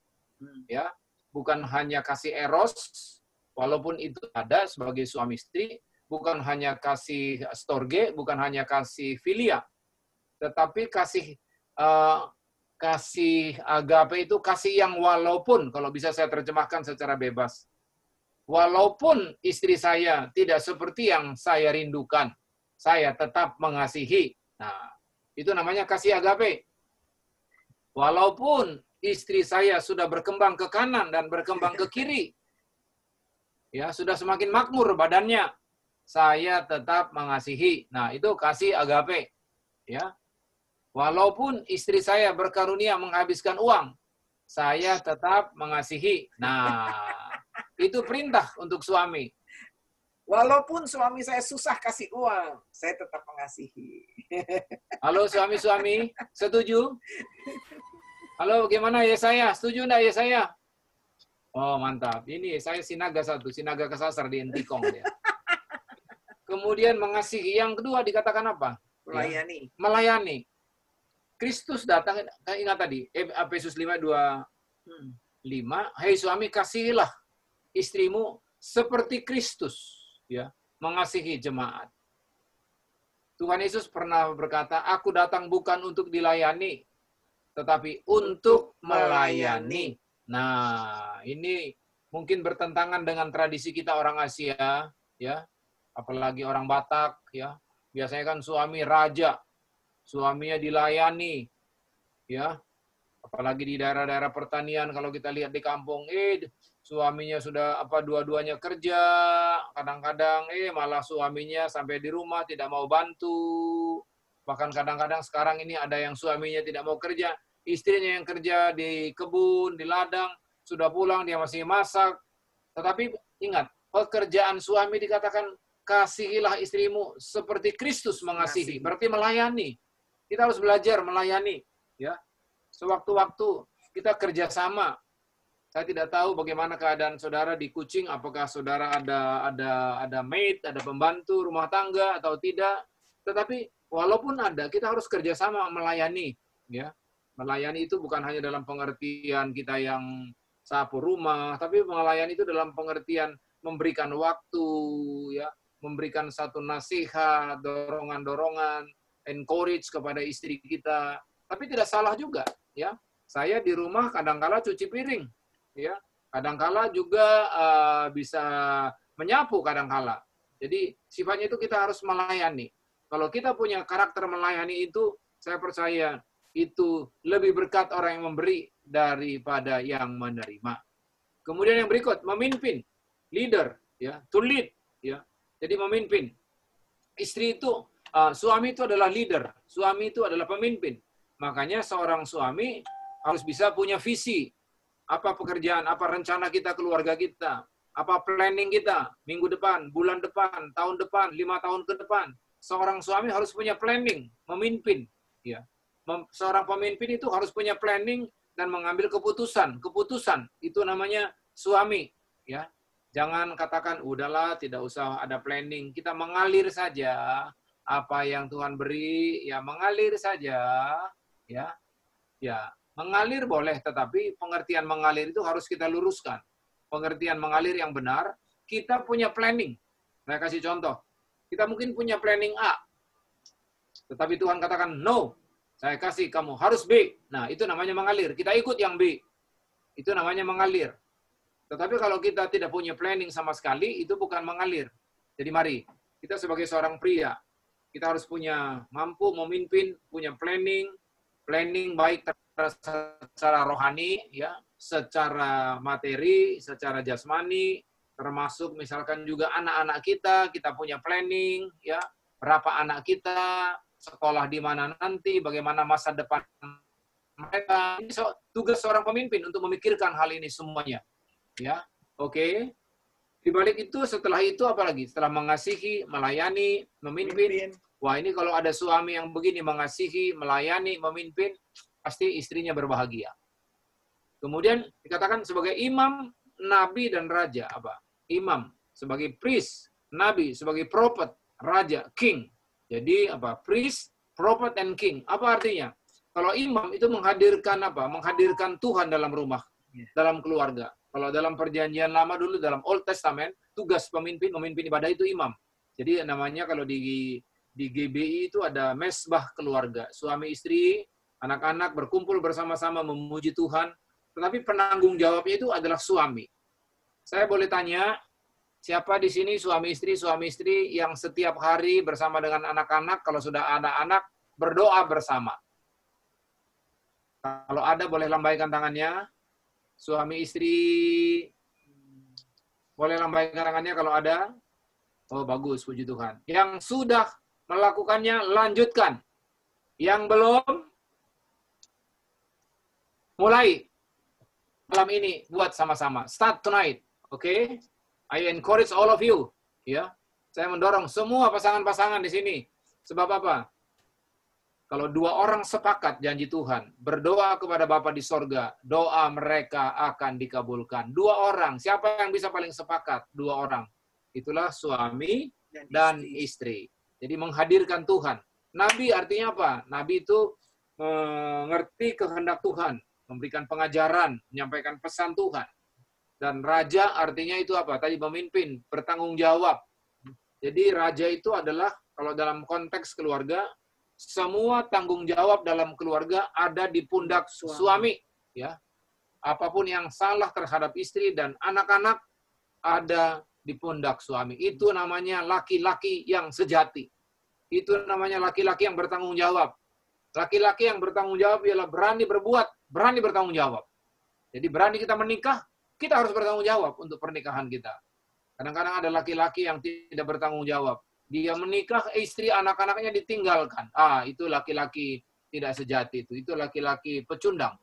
Ya, bukan hanya kasih eros, walaupun itu ada sebagai suami istri, bukan hanya kasih storge, bukan hanya kasih filia, tetapi kasih kasih agape itu kasih yang walaupun, kalau bisa saya terjemahkan secara bebas, walaupun istri saya tidak seperti yang saya rindukan, saya tetap mengasihi. Nah, itu namanya kasih agape. Walaupun istri saya sudah berkembang ke kanan dan berkembang ke kiri, ya sudah semakin makmur badannya, saya tetap mengasihi. Nah, itu kasih agape. Ya, walaupun istri saya berkarunia menghabiskan uang, saya tetap mengasihi. Nah, itu perintah untuk suami. Walaupun suami saya susah kasih uang, saya tetap mengasihi. Halo suami-suami, setuju? Halo, bagaimana ya saya? Setuju enggak ya saya? Oh, mantap. Ini saya sinaga satu, sinaga kesasar di Entikong. Ya. Kemudian mengasihi. Yang kedua dikatakan apa? Melayani. Ya, melayani. Kristus datang, ingat tadi, Efesus 5:25, hei suami kasihilah istrimu seperti Kristus. Ya, mengasihi jemaat. Tuhan Yesus pernah berkata, aku datang bukan untuk dilayani, tetapi untuk melayani. Nah, ini mungkin bertentangan dengan tradisi kita orang Asia, ya, apalagi orang Batak, ya. Biasanya kan suami raja, suaminya dilayani, ya. Apalagi di daerah-daerah pertanian, kalau kita lihat di kampung, suaminya sudah dua-duanya kerja, kadang-kadang malah suaminya sampai di rumah tidak mau bantu. Bahkan kadang-kadang sekarang ini ada yang suaminya tidak mau kerja, istrinya yang kerja di kebun, di ladang, sudah pulang dia masih masak. Tetapi ingat, pekerjaan suami dikatakan kasihilah istrimu seperti Kristus mengasihi, berarti melayani. Kita harus belajar melayani, ya. Sewaktu-waktu kita kerjasama. Saya tidak tahu bagaimana keadaan saudara di Kucing, apakah saudara ada maid, ada pembantu rumah tangga atau tidak. Tetapi walaupun ada, kita harus kerjasama melayani. Ya, melayani itu bukan hanya dalam pengertian kita yang sapu rumah, tapi melayani itu dalam pengertian memberikan waktu, ya, memberikan satu nasihat, dorongan-dorongan, encourage kepada istri kita. Tapi tidak salah juga, ya. Saya di rumah kadang-kala cuci piring, ya. Kadang-kala juga bisa menyapu kadang-kala. Jadi sifatnya itu kita harus melayani. Kalau kita punya karakter melayani itu, saya percaya itu lebih berkat orang yang memberi daripada yang menerima. Kemudian yang berikut, memimpin, leader, ya, to lead, ya. Jadi memimpin. Istri itu, suami itu adalah leader, suami itu adalah pemimpin. Makanya seorang suami harus bisa punya visi. Apa pekerjaan, apa rencana kita, keluarga kita, apa planning kita, minggu depan, bulan depan, tahun depan, 5 tahun ke depan. Seorang suami harus punya planning, memimpin. Ya. Seorang pemimpin itu harus punya planning dan mengambil keputusan. Keputusan itu namanya suami. Ya. Jangan katakan, udahlah tidak usah ada planning. Kita mengalir saja. Apa yang Tuhan beri, ya mengalir saja. Ya, mengalir boleh, tetapi pengertian mengalir itu harus kita luruskan. Pengertian mengalir yang benar, kita punya planning. Saya kasih contoh. Kita mungkin punya planning A, tetapi Tuhan katakan, no, saya kasih kamu harus B. Nah, itu namanya mengalir. Kita ikut yang B. Itu namanya mengalir. Tetapi kalau kita tidak punya planning sama sekali, itu bukan mengalir. Jadi mari, kita sebagai seorang pria, kita harus mampu memimpin, punya planning, planning baik secara rohani, ya, secara materi, secara jasmani, termasuk misalkan juga anak-anak kita punya planning, ya, berapa anak kita, sekolah di mana nanti, bagaimana masa depan mereka. Ini tugas seorang pemimpin untuk memikirkan hal ini semuanya, ya. Oke. Di balik itu, setelah itu apalagi? Setelah mengasihi, melayani, memimpin. Wah, ini kalau ada suami yang begini, mengasihi, melayani, memimpin, pasti istrinya berbahagia. Kemudian dikatakan sebagai imam, nabi, dan raja. Apa? Imam, sebagai priest, nabi, sebagai prophet, raja, king. Jadi apa? Priest, prophet, and king. Apa artinya? Kalau imam itu menghadirkan apa? Menghadirkan Tuhan dalam rumah, dalam keluarga. Kalau dalam perjanjian lama dulu, dalam Old Testament, tugas memimpin ibadah itu imam. Jadi namanya kalau di GBI itu ada mesbah keluarga. Suami istri, anak-anak berkumpul bersama-sama memuji Tuhan. Tetapi penanggung jawabnya itu adalah suami. Saya boleh tanya, siapa di sini suami istri yang setiap hari bersama dengan anak-anak, kalau sudah ada anak, berdoa bersama? Kalau ada, boleh lambaikan tangannya. Suami istri, boleh lambaikan tangannya kalau ada. Oh, bagus, puji Tuhan. Yang sudah melakukannya, lanjutkan. Yang belum, mulai malam ini, buat sama-sama. Start tonight, okay? I encourage all of you, ya. Saya mendorong semua pasangan-pasangan di sini. Sebab apa? Kalau dua orang sepakat janji Tuhan, berdoa kepada Bapa di sorga, doa mereka akan dikabulkan. Dua orang, siapa yang bisa paling sepakat? Dua orang. Itulah suami dan istri. Jadi menghadirkan Tuhan. Nabi artinya apa? Nabi itu mengerti kehendak Tuhan, memberikan pengajaran, menyampaikan pesan Tuhan. Dan raja artinya itu apa? Tadi memimpin, bertanggung jawab. Jadi raja itu adalah, kalau dalam konteks keluarga, semua tanggung jawab dalam keluarga ada di pundak suami, ya. Apapun yang salah terhadap istri dan anak-anak ada di pundak suami. Itu namanya laki-laki yang sejati. Itu namanya laki-laki yang bertanggung jawab. Laki-laki yang bertanggung jawab ialah berani berbuat, berani bertanggung jawab. Jadi berani kita menikah, kita harus bertanggung jawab untuk pernikahan kita. Kadang-kadang ada laki-laki yang tidak bertanggung jawab. Dia menikah, istri, anak-anaknya ditinggalkan. Itu laki-laki tidak sejati itu. Itu laki-laki pecundang.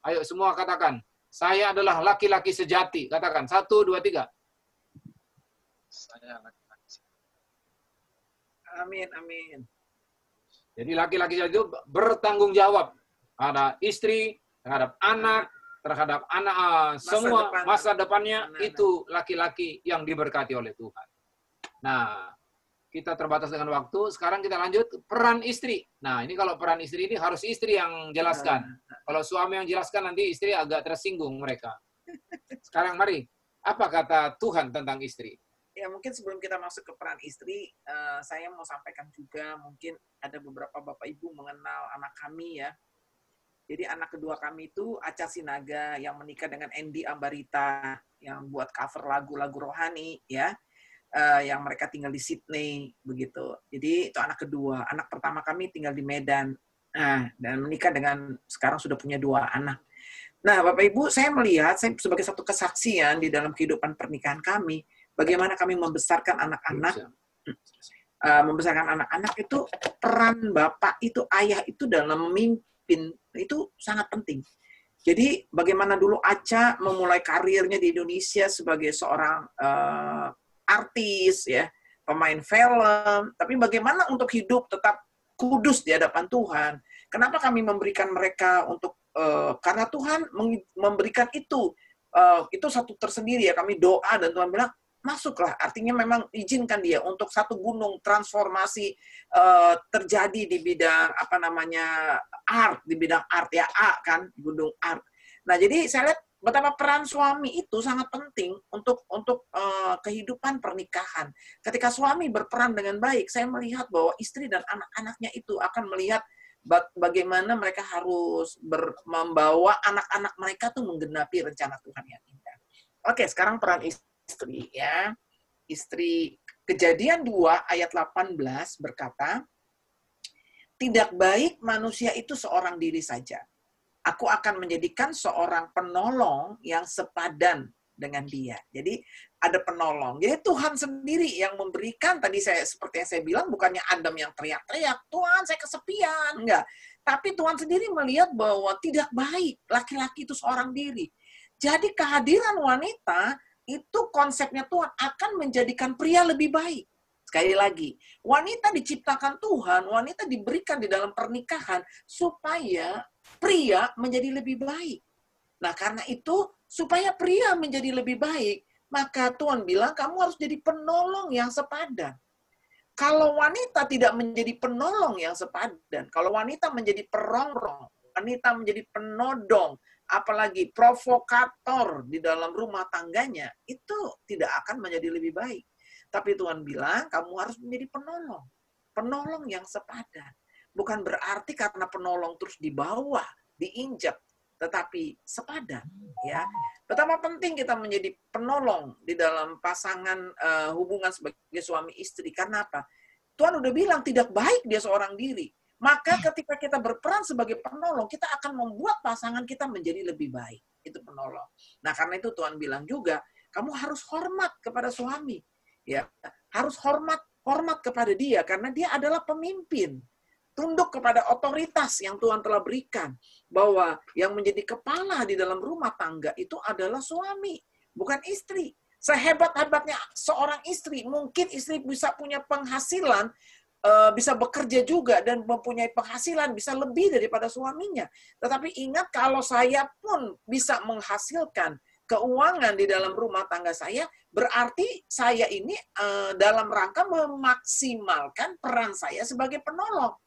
Ayo semua katakan, saya adalah laki-laki sejati. Katakan, 1, 2, 3. Saya laki-laki. Amin, amin. Jadi laki-laki sejati itu bertanggung jawab. Ada istri, terhadap anak, semua masa depannya itu laki-laki yang diberkati oleh Tuhan. Nah, kita terbatas dengan waktu, sekarang kita lanjut peran istri. Nah, ini kalau peran istri ini harus istri yang jelaskan. Kalau suami yang jelaskan, nanti istri agak tersinggung mereka. Sekarang mari, apa kata Tuhan tentang istri? Ya, mungkin sebelum kita masuk ke peran istri, saya mau sampaikan juga, mungkin ada beberapa Bapak Ibu mengenal anak kami ya. Jadi anak kedua kami itu Acha Sinaga yang menikah dengan Andy Ambarita, yang buat cover lagu-lagu rohani ya. Yang mereka tinggal di Sydney begitu. Jadi itu anak kedua. Anak pertama kami tinggal di Medan. Dan menikah dengan sekarang sudah punya 2 anak. Nah, Bapak Ibu, saya melihat saya sebagai satu kesaksian di dalam kehidupan pernikahan kami, bagaimana kami membesarkan anak-anak. Membesarkan anak-anak itu peran bapak itu, ayah itu dalam memimpin itu sangat penting. Jadi bagaimana dulu Acha memulai karirnya di Indonesia sebagai seorang artis, ya, pemain film, tapi bagaimana untuk hidup tetap kudus di hadapan Tuhan. Kenapa kami memberikan mereka untuk karena Tuhan memberikan itu satu tersendiri ya. Kami doa dan Tuhan bilang masuklah. Artinya memang izinkan dia untuk satu gunung transformasi terjadi di bidang art, di bidang art ya, kan gunung art. Nah, jadi saya lihat betapa peran suami itu sangat penting untuk kehidupan pernikahan. Ketika suami berperan dengan baik, saya melihat bahwa istri dan anak-anaknya itu akan melihat bagaimana mereka harus membawa anak-anak mereka tuh menggenapi rencana Tuhan yang indah. Oke, sekarang peran istri ya. Istri, Kejadian 2 ayat 18 berkata, tidak baik manusia itu seorang diri saja. Aku akan menjadikan seorang penolong yang sepadan dengan dia. Jadi ada penolong. Jadi Tuhan sendiri yang memberikan, tadi seperti yang saya bilang, bukannya Adam yang teriak-teriak, Tuhan saya kesepian. Enggak. Tapi Tuhan sendiri melihat bahwa tidak baik laki-laki itu seorang diri. Jadi kehadiran wanita itu konsepnya Tuhan akan menjadikan pria lebih baik. Sekali lagi, wanita diciptakan Tuhan, wanita diberikan di dalam pernikahan supaya pria menjadi lebih baik. Nah, karena itu, supaya pria menjadi lebih baik, maka Tuhan bilang, kamu harus jadi penolong yang sepadan. Kalau wanita tidak menjadi penolong yang sepadan, kalau wanita menjadi perongrong, wanita menjadi penodong, apalagi provokator di dalam rumah tangganya, itu tidak akan menjadi lebih baik. Tapi Tuhan bilang, kamu harus menjadi penolong. Penolong yang sepadan. Bukan berarti karena penolong terus di bawah, diinjak, tetapi sepadan. Ya, betapa penting kita menjadi penolong di dalam pasangan hubungan sebagai suami istri. Karena apa? Tuhan udah bilang tidak baik dia seorang diri. Maka ketika kita berperan sebagai penolong, kita akan membuat pasangan kita menjadi lebih baik. Itu penolong. Nah, karena itu Tuhan bilang juga, kamu harus hormat kepada suami. Ya, harus hormat kepada dia karena dia adalah pemimpin. Tunduk kepada otoritas yang Tuhan telah berikan, bahwa yang menjadi kepala di dalam rumah tangga itu adalah suami, bukan istri. Sehebat-hebatnya seorang istri, mungkin istri bisa punya penghasilan, bisa bekerja juga dan mempunyai penghasilan bisa lebih daripada suaminya. Tetapi ingat, kalau saya pun bisa menghasilkan keuangan di dalam rumah tangga saya, berarti saya ini dalam rangka memaksimalkan peran saya sebagai penolong.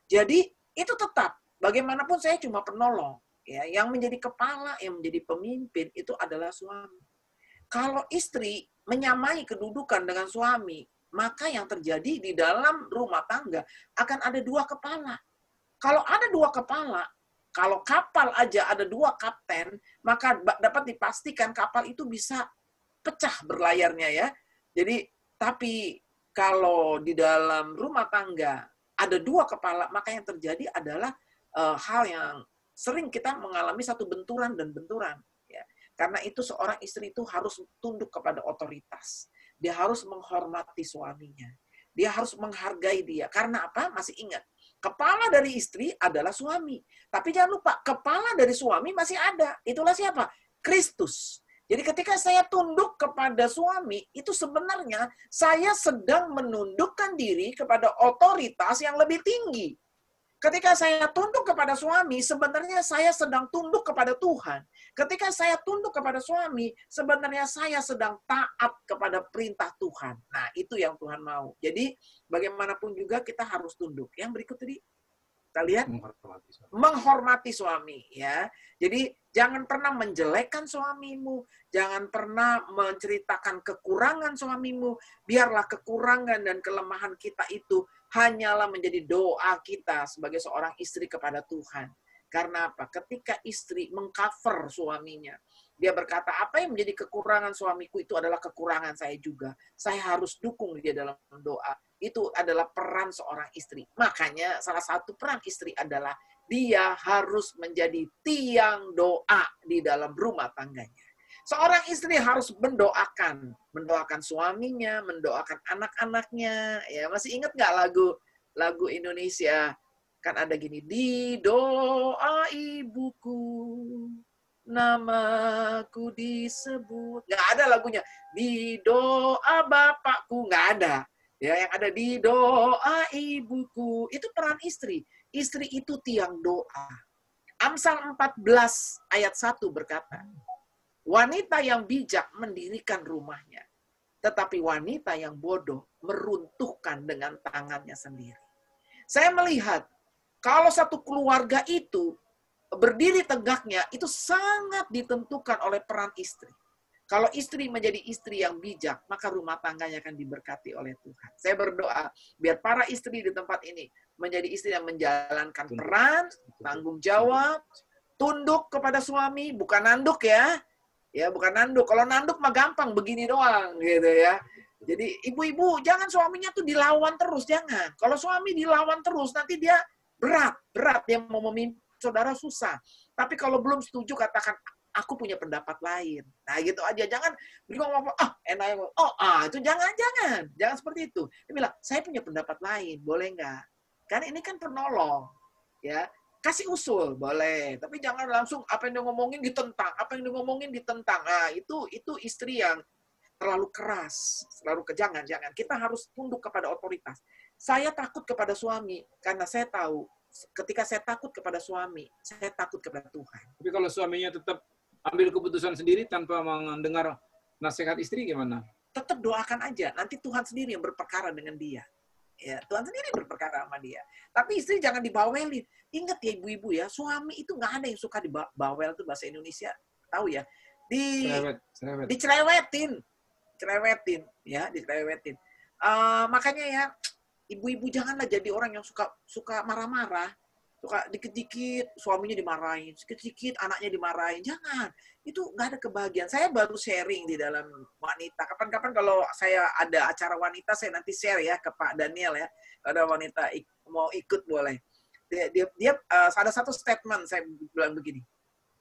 Jadi itu tetap, bagaimanapun saya cuma penolong. Ya, yang menjadi kepala, yang menjadi pemimpin itu adalah suami. Kalau istri menyamai kedudukan dengan suami, maka yang terjadi di dalam rumah tangga akan ada dua kepala. Kalau ada dua kepala, kalau kapal aja ada dua kapten, maka dapat dipastikan kapal itu bisa pecah berlayarnya ya. Jadi, tapi kalau di dalam rumah tangga ada dua kepala, maka yang terjadi adalah hal yang sering kita mengalami satu benturan dan benturan. Ya. Karena itu seorang istri itu harus tunduk kepada otoritas. Dia harus menghormati suaminya. Dia harus menghargai dia. Karena apa? Masih ingat. Kepala dari istri adalah suami. Tapi jangan lupa, kepala dari suami masih ada. Itulah siapa? Kristus. Jadi ketika saya tunduk kepada suami, itu sebenarnya saya sedang menundukkan diri kepada otoritas yang lebih tinggi. Ketika saya tunduk kepada suami, sebenarnya saya sedang tunduk kepada Tuhan. Ketika saya tunduk kepada suami, sebenarnya saya sedang taat kepada perintah Tuhan. Nah, itu yang Tuhan mau. Jadi, bagaimanapun juga kita harus tunduk. Yang berikut tadi, kita lihat, menghormati suami. Ya. Jadi, jangan pernah menjelekkan suamimu. Jangan pernah menceritakan kekurangan suamimu. Biarlah kekurangan dan kelemahan kita itu hanyalah menjadi doa kita sebagai seorang istri kepada Tuhan. Karena apa? Ketika istri mengcover suaminya, dia berkata, apa yang menjadi kekurangan suamiku itu adalah kekurangan saya juga. Saya harus dukung dia dalam doa. Itu adalah peran seorang istri. Makanya salah satu peran istri adalah dia harus menjadi tiang doa di dalam rumah tangganya. Seorang istri harus mendoakan suaminya, mendoakan anak-anaknya. Ya, masih ingat nggak lagu Indonesia? Kan ada gini, di doa ibuku, namaku disebut. Nggak ada lagunya. Di doa bapakku, nggak ada. Ya, yang ada di doa ibuku. Itu peran istri. Istri itu tiang doa. Amsal 14 ayat 1 berkata, wanita yang bijak mendirikan rumahnya, tetapi wanita yang bodoh meruntuhkan dengan tangannya sendiri. Saya melihat, kalau satu keluarga itu berdiri tegaknya, itu sangat ditentukan oleh peran istri. Kalau istri menjadi istri yang bijak, maka rumah tangganya akan diberkati oleh Tuhan. Saya berdoa, biar para istri di tempat ini menjadi istri yang menjalankan peran, tanggung jawab, tunduk kepada suami, bukan nanduk ya. Ya, bukan nanduk. Kalau nanduk mah gampang, begini doang gitu ya. Jadi ibu-ibu jangan suaminya tuh dilawan terus, jangan. Kalau suami dilawan terus nanti dia berat dia mau memimpin saudara susah. Tapi kalau belum setuju katakan aku punya pendapat lain. Nah, gitu aja. Jangan ngomong enak itu jangan seperti itu. Dia bilang, saya punya pendapat lain, boleh nggak? Karena ini kan penolong, ya. Kasih usul boleh, tapi jangan langsung apa yang dia ngomongin ditentang. Nah, itu istri yang terlalu keras, terlalu jangan. Kita harus tunduk kepada otoritas. Saya takut kepada suami karena saya tahu ketika saya takut kepada suami, saya takut kepada Tuhan. Tapi kalau suaminya tetap ambil keputusan sendiri tanpa mendengar nasihat istri gimana? Tetap doakan aja, nanti Tuhan sendiri yang berperkara dengan dia. Ya, Tuhan sendiri berperkara sama dia. Tapi istri jangan dibawelin. Ingat ya ibu-ibu ya, suami itu nggak ada yang suka dibawel, tuh bahasa Indonesia. Tahu ya? Dicerewetin. Makanya ya, ibu-ibu janganlah jadi orang yang suka marah-marah, suka dikit-dikit suaminya dimarahin, dikit-dikit anaknya dimarahin. Jangan. Itu nggak ada kebahagiaan. Saya baru sharing di dalam wanita. Kapan-kapan kalau saya ada acara wanita, saya nanti share ya ke Pak Daniel ya. Ada wanita mau ikut boleh. Dia ada satu statement saya bilang begini.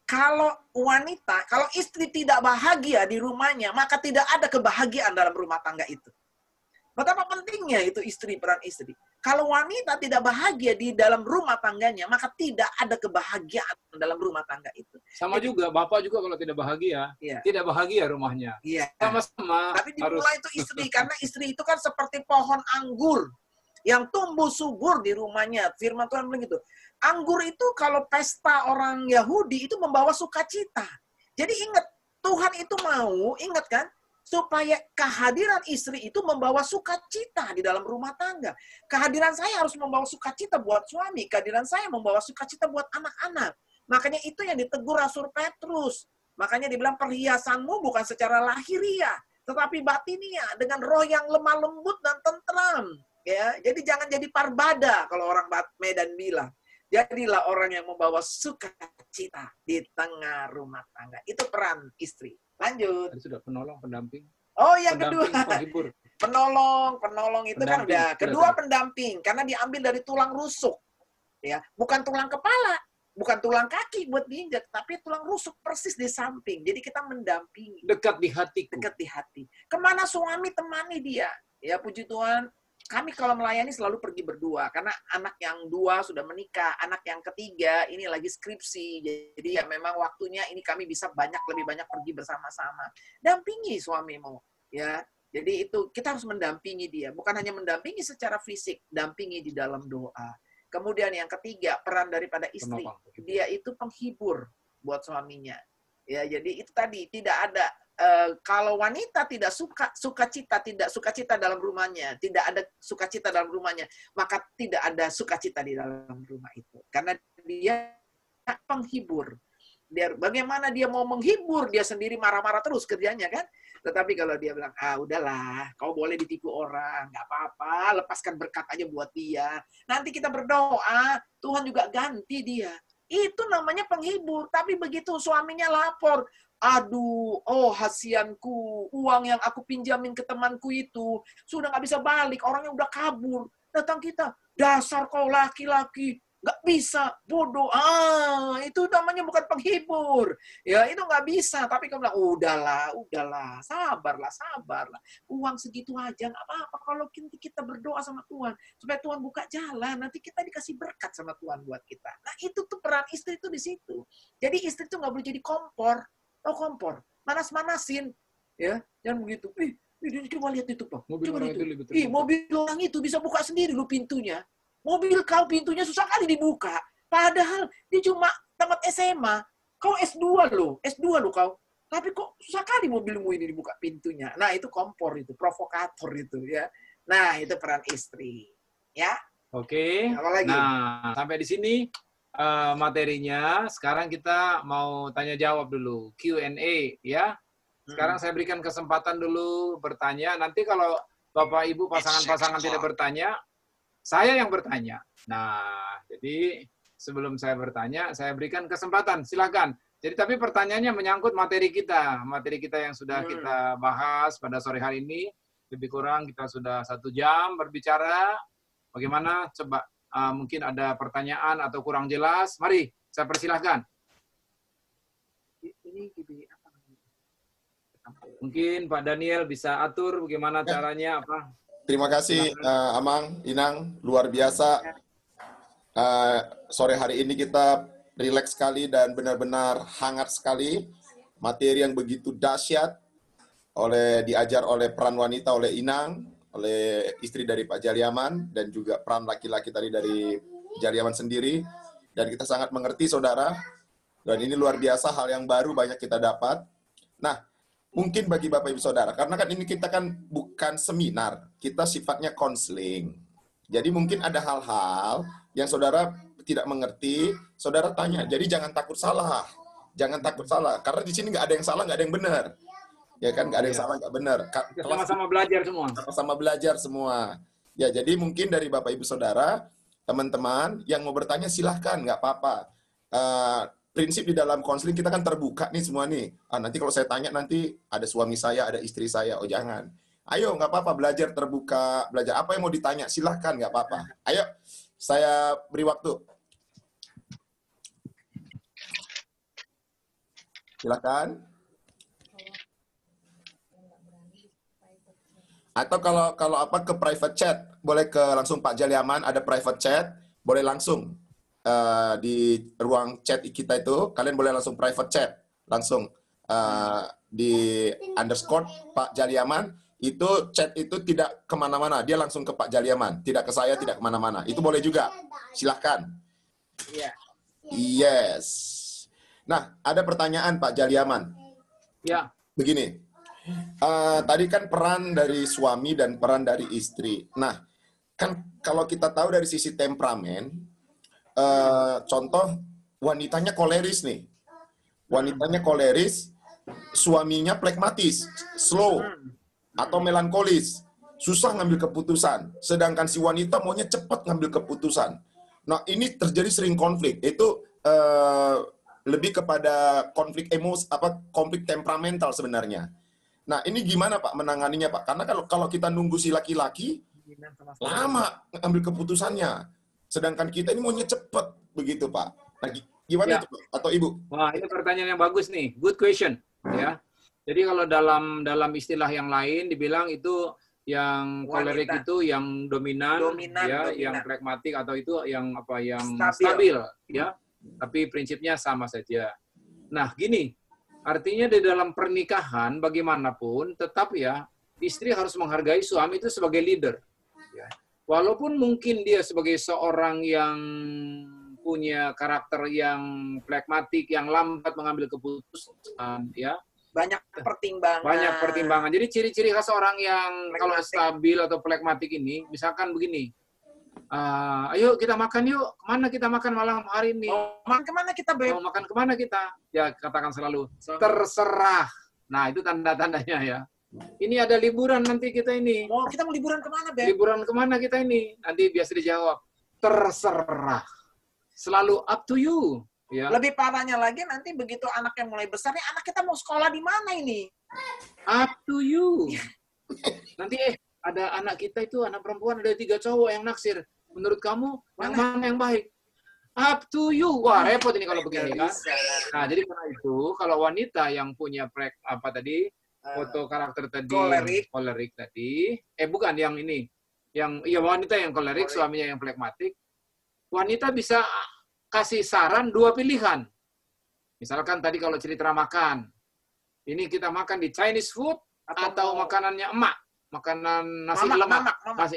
Kalau istri tidak bahagia di rumahnya, maka tidak ada kebahagiaan dalam rumah tangga itu. Betapa pentingnya itu peran istri. Kalau wanita tidak bahagia di dalam rumah tangganya, maka tidak ada kebahagiaan dalam rumah tangga itu. Sama juga, bapak juga kalau tidak bahagia, tidak bahagia rumahnya. Iya. Sama-sama. Tapi dimulai itu istri, karena istri itu kan seperti pohon anggur yang tumbuh subur di rumahnya. Firman Tuhan bilang gitu. Anggur itu kalau pesta orang Yahudi itu membawa sukacita. Jadi ingat, Tuhan itu mau, ingat kan? Supaya kehadiran istri itu membawa sukacita di dalam rumah tangga. Kehadiran saya harus membawa sukacita buat suami. Kehadiran saya membawa sukacita buat anak-anak. Makanya itu yang ditegur Rasul Petrus. Makanya dibilang perhiasanmu bukan secara lahiriah, tetapi batinia dengan roh yang lemah lembut dan tentram. Ya, jadi jangan jadi parbada kalau orang Medan bilang. Jadilah orang yang membawa sukacita di tengah rumah tangga. Itu peran istri. Lanjut. Tadi sudah penolong, pendamping. Oh, yang kedua. Penghibur. Penolong itu kan udah. Kedua pendamping, karena diambil dari tulang rusuk. Ya, bukan tulang kepala, bukan tulang kaki buat diinjak, tapi tulang rusuk persis di samping. Jadi kita mendampingi. Dekat di hati. Dekat di hati. Kemana suami temani dia. Ya, puji Tuhan. Kami kalau melayani selalu pergi berdua, karena anak yang 2 sudah menikah, anak yang ketiga ini lagi skripsi, jadi ya memang waktunya ini kami bisa lebih banyak pergi bersama-sama. Dampingi suamimu, ya. Jadi itu kita harus mendampingi dia, bukan hanya mendampingi secara fisik, dampingi di dalam doa. Kemudian yang ketiga, peran daripada istri, dia itu penghibur buat suaminya. Ya, jadi itu tadi tidak ada. Kalau wanita tidak sukacita dalam rumahnya, tidak ada sukacita dalam rumahnya, maka tidak ada sukacita di dalam rumah itu. Karena dia penghibur. Bagaimana dia mau menghibur, dia sendiri marah-marah terus kerjanya kan? Tetapi kalau dia bilang, udahlah, kau boleh ditipu orang, nggak apa-apa, lepaskan berkat aja buat dia. Nanti kita berdoa, Tuhan juga ganti dia. Itu namanya penghibur. Tapi begitu suaminya lapor, aduh, hasianku, uang yang aku pinjamin ke temanku itu sudah nggak bisa balik, orangnya udah kabur. Datang kita, dasar kau laki-laki, nggak bisa, bodoh. Itu namanya bukan penghibur. Ya, itu nggak bisa. Tapi kamu bilang, udahlah, sabarlah. Uang segitu aja, nggak apa-apa. Kalau kita berdoa sama Tuhan, supaya Tuhan buka jalan, nanti kita dikasih berkat sama Tuhan buat kita. Nah, itu tuh peran istri tuh di situ. Jadi istri tuh nggak boleh jadi kompor. Kompor, manas-manasin, ya, jangan begitu. Coba lihat itu, Pak. Mobil orang itu bisa buka sendiri lu pintunya. Mobil kau pintunya susah kali dibuka. Padahal dia cuma tamat SMA. Kau S2 lo kau. Tapi kok susah kali mobilmu ini dibuka pintunya. Nah, itu kompor itu, provokator itu ya. Nah, itu peran istri. Ya. Oke. Apa lagi? Nah, sampai di sini materinya. Sekarang kita mau tanya jawab dulu, Q&A ya. Sekarang saya berikan kesempatan dulu bertanya. Nanti kalau Bapak Ibu pasangan-pasangan tidak bertanya, saya yang bertanya. Nah, jadi sebelum saya bertanya, saya berikan kesempatan. Silakan. Jadi tapi pertanyaannya menyangkut materi kita yang sudah kita bahas pada sore hari ini. Lebih kurang kita sudah 1 jam berbicara. Bagaimana? Coba mungkin ada pertanyaan atau kurang jelas. Mari, saya persilahkan. Ini apa? Mungkin Pak Daniel bisa atur bagaimana caranya apa? Terima kasih Amang, Inang, luar biasa. Sore hari ini kita rileks sekali dan benar-benar hangat sekali. Materi yang begitu dahsyat diajar oleh peran wanita oleh Inang, oleh istri dari Pak Jaliaman, dan juga peran laki-laki tadi dari Jaliaman sendiri. Dan kita sangat mengerti, saudara. Dan ini luar biasa, hal yang baru banyak kita dapat. Nah, mungkin bagi Bapak Ibu Saudara, karena kan ini kita kan bukan seminar, kita sifatnya konseling. Jadi mungkin ada hal-hal yang saudara tidak mengerti, saudara tanya. Jadi jangan takut salah. Jangan takut salah, karena di sini nggak ada yang salah, nggak ada yang benar. Ya kan, nggak ada yang salah, nggak benar. Sama-sama belajar semua. Sama-sama belajar semua. Ya, jadi mungkin dari Bapak Ibu Saudara, teman-teman yang mau bertanya silahkan, nggak apa-apa. Prinsip di dalam konseling kita kan terbuka nih semua nih. Nanti kalau saya tanya nanti ada suami saya, ada istri saya. Oh jangan. Ayo, nggak apa-apa, belajar terbuka. Belajar apa yang mau ditanya, silahkan, nggak apa-apa. Ayo, saya beri waktu. Silahkan. Atau kalau apa ke private chat, boleh ke langsung Pak Jaliaman, ada private chat, boleh langsung di ruang chat kita itu, kalian boleh langsung private chat, langsung di underscore Pak Jaliaman, itu chat itu tidak kemana-mana, dia langsung ke Pak Jaliaman, tidak ke saya, tidak kemana-mana, itu boleh juga, silahkan. Yes. Nah, ada pertanyaan Pak Jaliaman. Ya. Begini. Tadi kan peran dari suami dan peran dari istri. Nah, kan kalau kita tahu dari sisi temperamen, contoh wanitanya koleris nih. Wanitanya koleris, suaminya plekmatis, slow, atau melankolis, susah ngambil keputusan. Sedangkan si wanita maunya cepat ngambil keputusan. Nah, ini terjadi sering konflik. Itu lebih kepada konflik emosi, konflik temperamental sebenarnya. Nah, ini gimana Pak menanganinya Pak? Karena kalau kita nunggu si laki-laki, lama ngambil keputusannya. Sedangkan kita ini maunya cepat, begitu Pak. Nah, gimana itu Pak? Atau Ibu? Wah, ini pertanyaan yang bagus nih. Good question. Ya. Jadi kalau dalam istilah yang lain dibilang itu yang kolerik itu yang dominan, yang pragmatik atau itu yang stabil, ya. Tapi prinsipnya sama saja. Nah, gini. Artinya di dalam pernikahan bagaimanapun tetap ya istri harus menghargai suami itu sebagai leader. Ya. Walaupun mungkin dia sebagai seorang yang punya karakter yang pragmatik, yang lambat mengambil keputusan, ya. Banyak pertimbangan. Banyak pertimbangan. Jadi ciri-ciri khas orang yang kalau stabil atau pragmatik ini, misalkan begini. Ayo kita makan yuk. Kemana kita makan malam hari ini? Makan kemana kita, Beb? Mau makan kemana kita? Ya katakan selalu, terserah. Nah itu tanda-tandanya ya. Ini ada liburan nanti kita ini. Kita mau liburan kemana, Beb? Liburan kemana kita ini? Nanti biasa dijawab, terserah. Selalu up to you. Ya. Lebih parahnya lagi nanti begitu anaknya mulai besar, nih anak kita mau sekolah di mana ini? Up to you. Nanti ada anak kita itu, anak perempuan, ada 3 cowok yang naksir. Menurut kamu, yang mana yang baik? Up to you. Wah, repot ini kalau begini kan. Nah, jadi karena itu, kalau wanita yang punya foto karakter tadi, kolerik tadi, bukan yang ini. Wanita yang kolerik, suaminya yang pragmatik. Wanita bisa kasih saran 2 pilihan. Misalkan tadi kalau cerita makan. Ini kita makan di Chinese food atau makanannya emak. Makanan nasi lemak,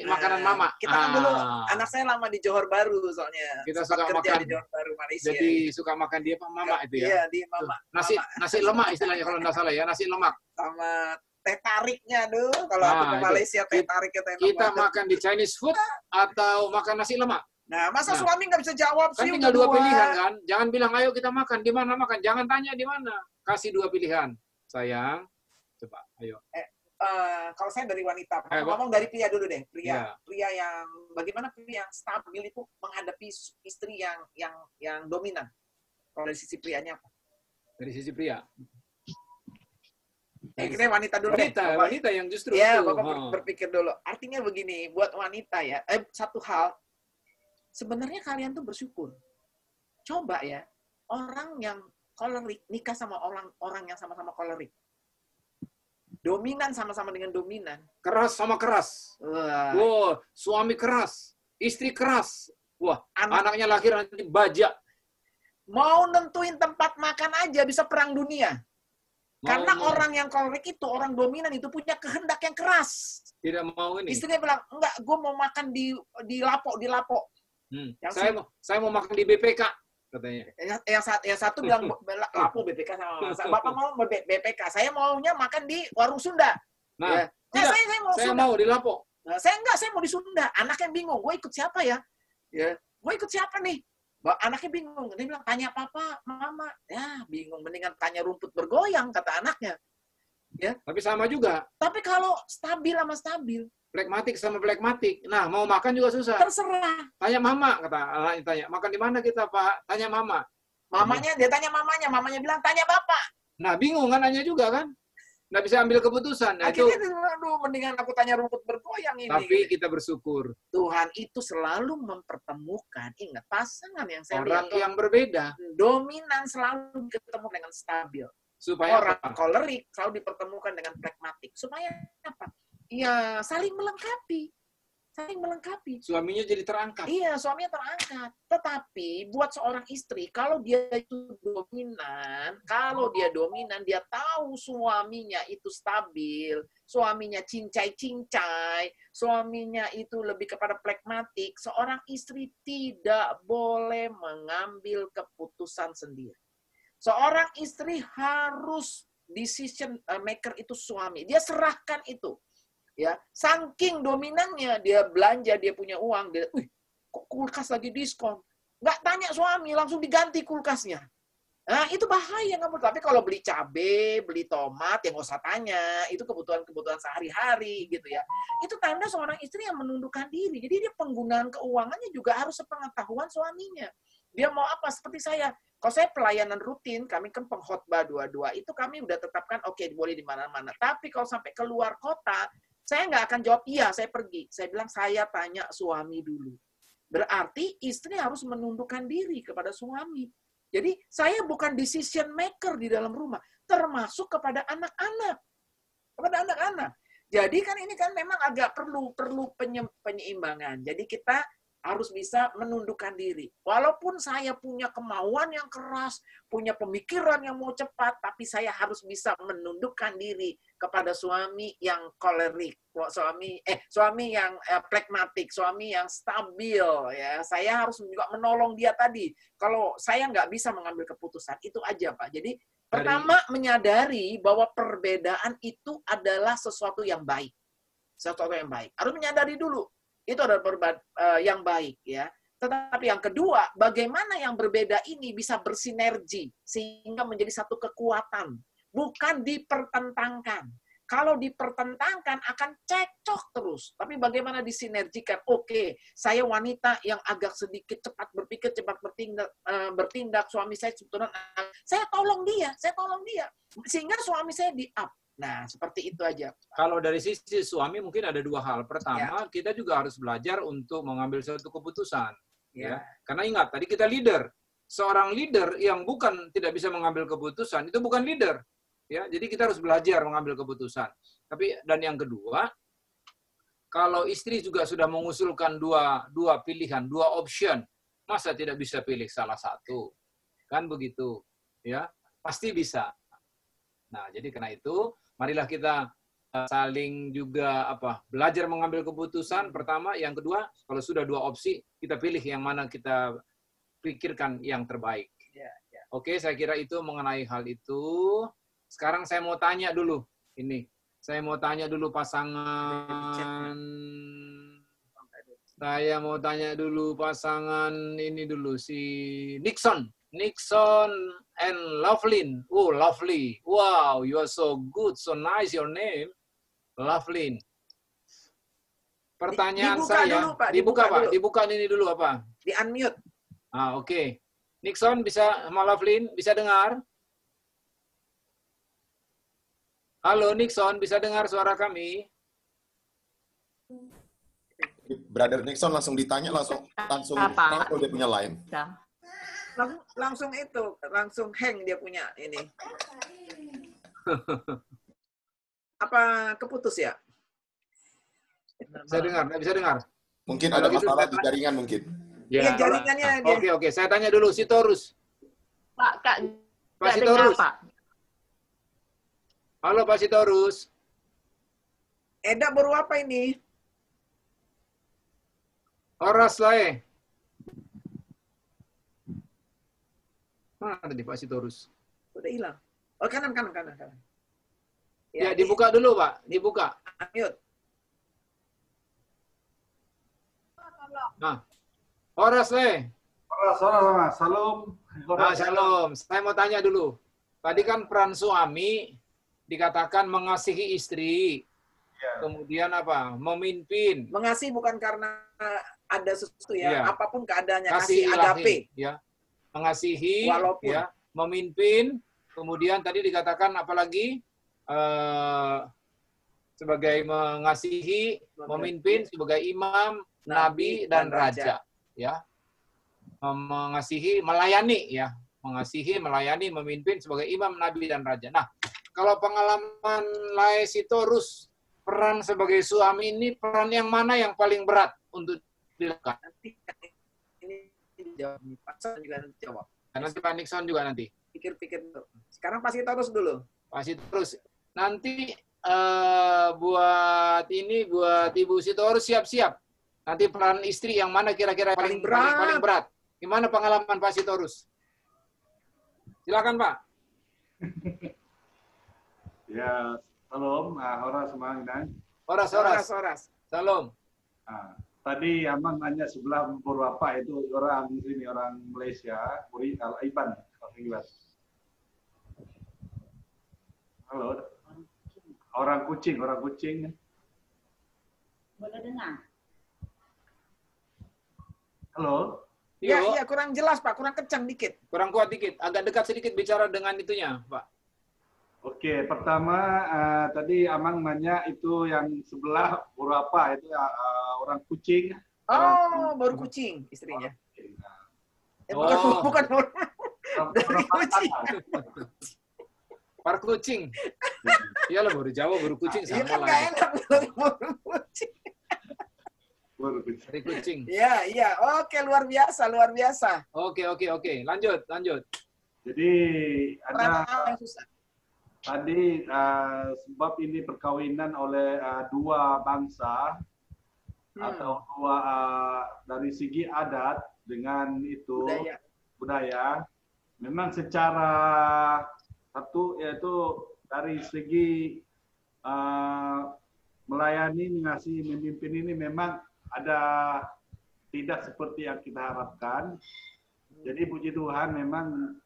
makanan mama. Kita kan dulu, anak saya lama di Johor Baru soalnya. Kita suka makan di Johor Baru, Malaysia. Jadi suka makan dia mama itu ya. Iya, di mama. Nasi lemak istilahnya kalau nggak salah ya, nasi lemak. Sama teh tariknya kalau aku ke Malaysia teh tariknya teh lemak. Kita makan di Chinese food atau makan nasi lemak. Nah, masa suami nggak bisa jawab sih? Kan tinggal 2 pilihan kan. Jangan bilang ayo kita makan, di mana makan. Jangan tanya di mana. Kasih 2 pilihan. Sayang, coba ayo. Kalau saya dari wanita, ngomong dari pria dulu deh, pria yang bagaimana pria yang stabil itu menghadapi istri yang dominan. Kalau dari sisi prianya apa? Dari sisi pria. Kita wanita dulu deh. Wanita yang justru ya, Bapak berpikir dulu. Artinya begini, buat wanita ya, satu hal, sebenarnya kalian tuh bersyukur. Coba ya, orang yang kolerik nikah sama orang yang sama-sama kolerik. Dominan sama-sama dengan dominan. Keras sama keras. Wah, Wow, suami keras, istri keras. Wah, anaknya lahir nanti bajak. mau nentuin tempat makan aja bisa perang dunia. Karena Mau- orang yang kolerik itu, orang dominan itu punya kehendak yang keras. tidak mau ini. Istrinya bilang, enggak, gue mau makan di lapo. Yang Saya mau makan di BPK katanya. Yang satu bilang lapo BPK sama Bapak mau BPK. Saya maunya makan di warung Sunda. Nah, Ya. tidak, Saya mau saya Sunda. mau di Lapo. Nah, saya mau di Sunda. Anaknya bingung, gue ikut siapa ya? Gue ikut siapa nih? Anaknya bingung. Dia bilang, tanya papa, mama. Ya, bingung. Mendingan tanya rumput bergoyang, kata anaknya. Tapi sama juga, Tapi kalau stabil sama stabil, plekmatik sama plekmatik. Nah, mau makan juga susah. terserah. Tanya mama, kata anaknya tanya. Makan di mana kita, Pak? Tanya mama. Dia tanya mamanya bilang, tanya bapak. Nah, bingung kan nanya juga kan? Nggak bisa ambil keputusan. Nah, itu, Akhirnya, aduh, mendingan aku tanya rumput bergoyang ini. tapi kita bersyukur. Tuhan itu selalu mempertemukan, ingat, pasangan yang saya Orang lihat, yang berbeda. dominan selalu ketemu dengan stabil. Supaya Orang apa? kolerik selalu dipertemukan dengan pragmatik. Supaya apa? Ya, saling melengkapi. Saling melengkapi. Suaminya jadi terangkat. Iya, suaminya terangkat. Tetapi buat seorang istri, kalau dia itu dominan, dia tahu suaminya itu stabil, suaminya cincai-cincai, suaminya itu lebih kepada pragmatik, seorang istri tidak boleh mengambil keputusan sendiri. Seorang istri harus decision maker itu suami. Dia serahkan itu. Ya, saking dominannya dia belanja, dia punya uang, dia, kok kulkas lagi diskon? Nggak tanya suami, langsung diganti kulkasnya. Nah, itu bahaya nggak boleh. Tapi kalau beli cabai, beli tomat, ya nggak usah tanya. Itu kebutuhan-kebutuhan sehari-hari gitu ya. Itu tanda seorang istri yang menundukkan diri. Jadi dia penggunaan keuangannya juga harus sepengetahuan suaminya. Dia mau apa? Seperti saya. Kalau saya pelayanan rutin, kami kan pengkhotbah dua-dua, itu kami udah tetapkan oke, boleh di mana-mana. Tapi kalau sampai keluar kota, saya nggak akan jawab iya, saya pergi. Saya bilang, saya tanya suami dulu. Berarti istri harus menundukkan diri kepada suami. Jadi saya bukan decision maker di dalam rumah, termasuk kepada anak-anak. Kepada anak-anak. Jadi kan ini kan memang agak perlu penyeimbangan. Jadi kita harus bisa menundukkan diri. Walaupun saya punya kemauan yang keras, punya pemikiran yang mau cepat, tapi saya harus bisa menundukkan diri kepada suami yang kolerik, suami yang pragmatik, suami yang stabil. Ya, saya harus juga menolong dia tadi. Kalau saya nggak bisa mengambil keputusan, itu aja Pak. Jadi pertama menyadari bahwa perbedaan itu adalah sesuatu yang baik, sesuatu yang baik. Harus menyadari dulu. Itu adalah yang baik ya. Tetapi yang kedua, bagaimana yang berbeda ini bisa bersinergi sehingga menjadi satu kekuatan, bukan dipertentangkan. Kalau dipertentangkan akan cekcok terus. Tapi bagaimana disinergikan? Oke, saya wanita yang agak sedikit cepat berpikir, cepat bertindak. Suami saya sebetulnya, saya tolong dia. Sehingga suami saya di-up. Nah, seperti itu aja. Kalau dari sisi suami mungkin ada dua hal. Pertama, kita juga harus belajar untuk mengambil suatu keputusan. Ya. Karena ingat, tadi kita leader. Seorang leader yang tidak bisa mengambil keputusan, itu bukan leader. Ya, jadi kita harus belajar mengambil keputusan. Dan yang kedua, kalau istri juga sudah mengusulkan dua pilihan, dua option, masa tidak bisa pilih salah satu? Kan begitu. Ya, pasti bisa. Nah, jadi karena itu, marilah kita saling juga belajar mengambil keputusan pertama, yang kedua, kalau sudah dua opsi, kita pilih yang mana kita pikirkan yang terbaik. Oke, saya kira itu mengenai hal itu. Sekarang saya mau tanya dulu ini. Saya mau tanya dulu pasangan. Saya mau tanya dulu pasangan ini dulu si Nixon and Lovelyn. Oh, Lovely. Wow, you are so good, so nice your name. Lovelyn. Pertanyaan Dibuka saya, dulu, Pak. dibuka Pak, Dulu. dibuka ini dulu apa? Di unmute. Oke. Nixon bisa sama Lovelyn bisa dengar? Halo Nixon, bisa dengar suara kami? Brother Nixon langsung ditanya, langsung tahu dia punya line. Langsung hang dia punya ini. Apa keputus ya? Bisa dengar, nggak bisa dengar? Mungkin Kalau ada gitu, masalah di jaringan mungkin. Iya, jaringannya dia. Oke, saya tanya dulu, Sitorus. Pak, Kak, Pak nggak dengar, Sitorus. Pak. Halo, Pak Sitorus. Eda baru apa ini? Horas lae. Mana tadi Pak Sitorus? Udah hilang. Oh, kanan. Ya, dibuka dulu, Pak. Dibuka. Mute. Nah, Horas le. Salam. Shalom. Saya mau tanya dulu. Tadi kan peran suami dikatakan mengasihi istri. Kemudian apa? Memimpin. Mengasihi bukan karena ada sesuatu ya. Iya. Apapun keadaannya. Kasih Kasih ilahi, agape. ya. Mengasihi, Walaupun. ya. Memimpin. Kemudian tadi dikatakan apalagi? Sebagai mengasihi, memimpin sebagai imam, nabi dan raja, ya. Mengasihi, melayani, ya. Mengasihi, melayani, memimpin sebagai imam, nabi dan raja. Nah, kalau pengalaman Laesitorus, peran sebagai suami ini peran yang mana yang paling berat untuk dilakukan? Nanti ini jawab nih. Pak Son juga nanti jawab. Dan nanti Pak Nixon juga nanti. Pikir-pikir dulu. Sekarang pasti terus dulu. Pasti terus. Nanti buat Ibu Sitorus siap-siap. Nanti peran istri yang mana kira-kira paling berat. Gimana pengalaman Pak Sitorus? Silakan Pak. Ya, salam. Horas semangat. Horas. Salam. Tadi Amang nanya sebelah beberapa itu orang sini, orang Malaysia, Ipan. Halo. Orang kucing. Boleh dengar? Halo. Iya, kurang jelas Pak, kurang kencang dikit. Kurang kuat dikit. Agak dekat sedikit bicara dengan itunya, Pak. Oke, pertama tadi Amang nanya itu yang sebelah berapa itu orang kucing. Oh, baru kucing istrinya. Oh. Bukan dari kucing. Par kucing. Iyalah baru Jawa, baru kucing Iya sama kan lah. nggak enak bilang baru kucing. Dari kucing. Iya. Oke, luar biasa. Oke. Lanjut. Jadi ada Peran yang susah. tadi sebab ini perkawinan oleh dua bangsa atau dua dari segi adat dengan itu budaya memang secara satu yaitu dari segi melayani, mengasihi, memimpin ini memang ada tidak seperti yang kita harapkan. Jadi puji Tuhan memang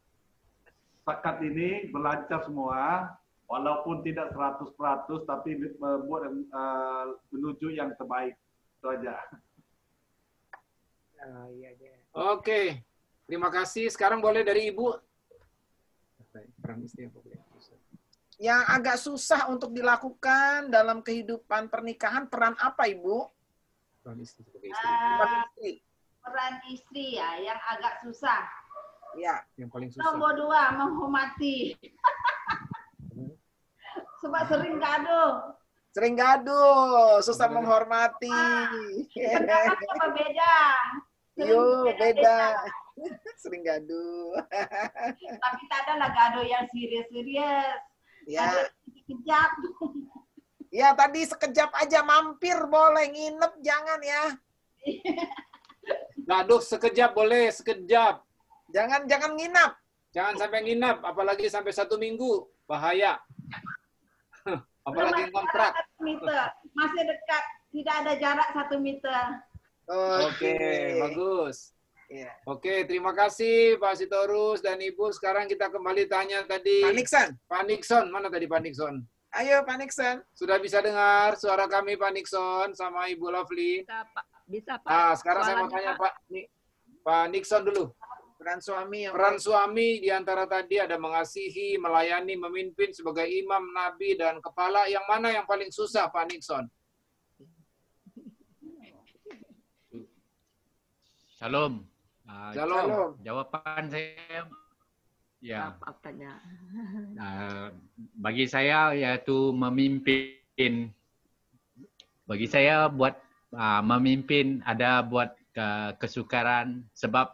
sepakat ini berlancar semua, walaupun tidak 100% tapi membuat menuju yang terbaik. Itu aja. Oke. Terima kasih. Sekarang boleh dari Ibu. Peran istri apa boleh? Yang agak susah untuk dilakukan dalam kehidupan pernikahan, peran apa Ibu? Peran istri sebagai istri. Peran istri. Peran istri ya, yang agak susah. Ya. Yang paling susah. Nomor 2, menghormati. Sebab sering gaduh. Susah menghormati. Pendapat beda. Beda. Sering gaduh. Tapi tak adalah gaduh yang serius-serius. Ya. Sekejap. Ya, tadi sekejap aja mampir boleh, nginep jangan ya. Gaduh sekejap boleh, sekejap. Jangan nginap. Jangan sampai nginap, apalagi sampai 1 minggu. Bahaya. Apalagi kontrak. 1 meter. Masih dekat. Tidak ada jarak 1 meter. Oke, bagus. Ya. Oke, terima kasih Pak Sitorus dan Ibu. Sekarang kita kembali tanya tadi. Pak Nixon. Mana tadi Pak Nixon? Ayo Pak Nixon. Sudah bisa dengar suara kami Pak Nixon sama Ibu Lovely? Bisa Pak. Nah, sekarang saya mau tanya Pak Nixon dulu. Peran suami Peran suami di antara tadi ada mengasihi, melayani, memimpin sebagai imam, nabi, dan kepala. Yang mana yang paling susah Pak Nixon? Shalom. Shalom. Jawaban saya, ya, Apa-apanya. bagi saya yaitu memimpin. Bagi saya buat memimpin ada buat kesukaran, sebab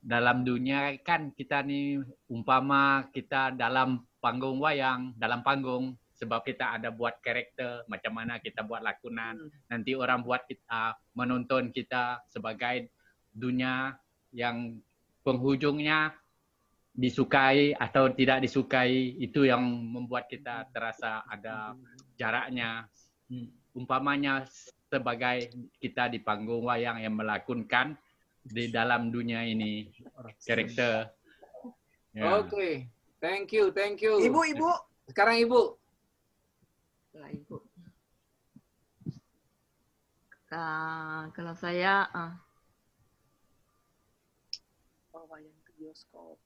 dalam dunia kan kita ni umpama kita dalam panggung wayang, dalam panggung, sebab kita ada buat karakter, macam mana kita buat lakonan. Nanti orang buat kita, menonton kita sebagai dunia yang penghujungnya disukai atau tidak disukai, itu yang membuat kita terasa ada jaraknya. Umpamanya sebagai kita di panggung wayang yang melakonkan di dalam dunia ini karakter. Ya. Oke. Thank you. Ibu. Sekarang Ibu. Lah, Ibu. Kalau saya Wayang ke bioskop.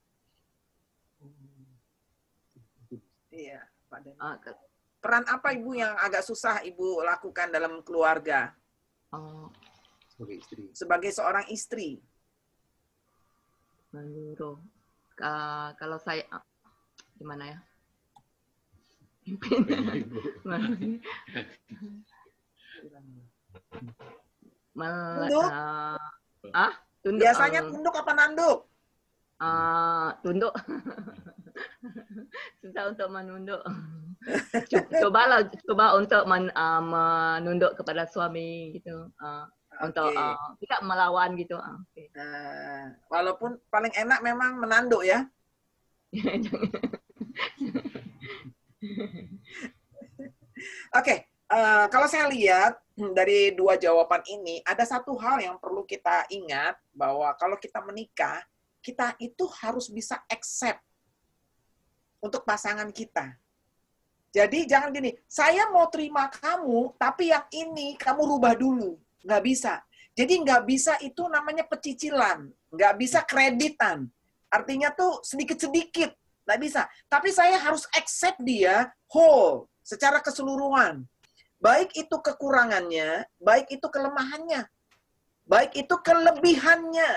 Iya, Pak Dani. Peran apa Ibu yang agak susah Ibu lakukan dalam keluarga Sebagai istri. sebagai seorang istri? menurut kalau saya gimana ya? Tunduk? Tunduk. Biasanya tunduk apa nanduk? Tunduk. Susah untuk menunduk. Coba untuk menunduk kepada suami gitu. Untuk tidak melawan gitu. Okay. Walaupun paling enak memang menanduk ya. Oke, kalau saya lihat dari dua jawaban ini, ada satu hal yang perlu kita ingat, bahwa kalau kita menikah, kita itu harus bisa accept untuk pasangan kita. Jadi jangan gini, saya mau terima kamu, tapi yang ini kamu rubah dulu. Nggak bisa. Jadi nggak bisa itu namanya pecicilan. Nggak bisa kreditan. Artinya tuh sedikit-sedikit. Nggak bisa. Tapi saya harus accept dia whole, secara keseluruhan. Baik itu kekurangannya, baik itu kelemahannya, baik itu kelebihannya.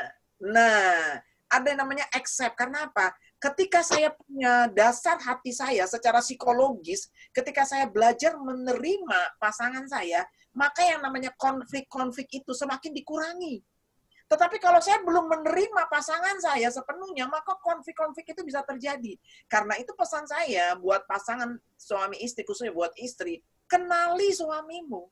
Nah, ada yang namanya accept. Karena apa? Ketika saya punya dasar hati saya secara psikologis, ketika saya belajar menerima pasangan saya, maka yang namanya konflik-konflik itu semakin dikurangi. Tetapi kalau saya belum menerima pasangan saya sepenuhnya, maka konflik-konflik itu bisa terjadi. Karena itu pesan saya buat pasangan suami istri, khususnya buat istri, kenali suamimu.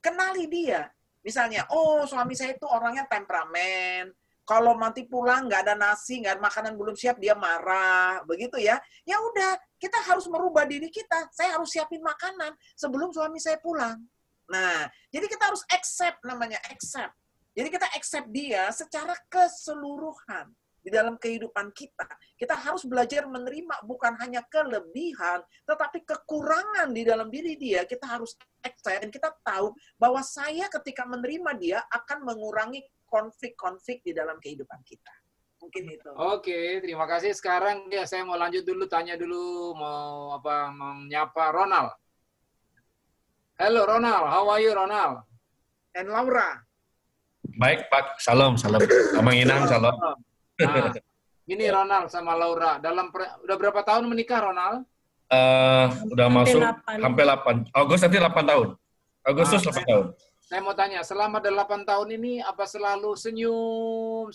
Kenali dia. Misalnya, oh suami saya itu orangnya temperamen. Kalau nanti pulang nggak ada nasi, nggak ada makanan belum siap, dia marah. Begitu ya. Ya udah, kita harus merubah diri kita. Saya harus siapin makanan sebelum suami saya pulang. Nah, jadi kita harus accept, namanya accept. Jadi kita accept dia secara keseluruhan di dalam kehidupan kita. Kita harus belajar menerima bukan hanya kelebihan, tetapi kekurangan di dalam diri dia. Kita harus accept dan kita tahu bahwa saya ketika menerima dia akan mengurangi konflik-konflik di dalam kehidupan kita. Mungkin itu. Oke, terima kasih. Sekarang ya saya mau lanjut dulu, tanya dulu, mau menyapa Ronald. Halo Ronald, how are you Ronald? And Laura. Baik Pak, salam. Sama Inang, salam. Nah, gini Ronald sama Laura, udah berapa tahun menikah Ronald? Udah masuk hampir 8. Agustus nanti 8 tahun. Agustus 8 tahun. Saya mau tanya, selama 8 tahun ini apa selalu senyum,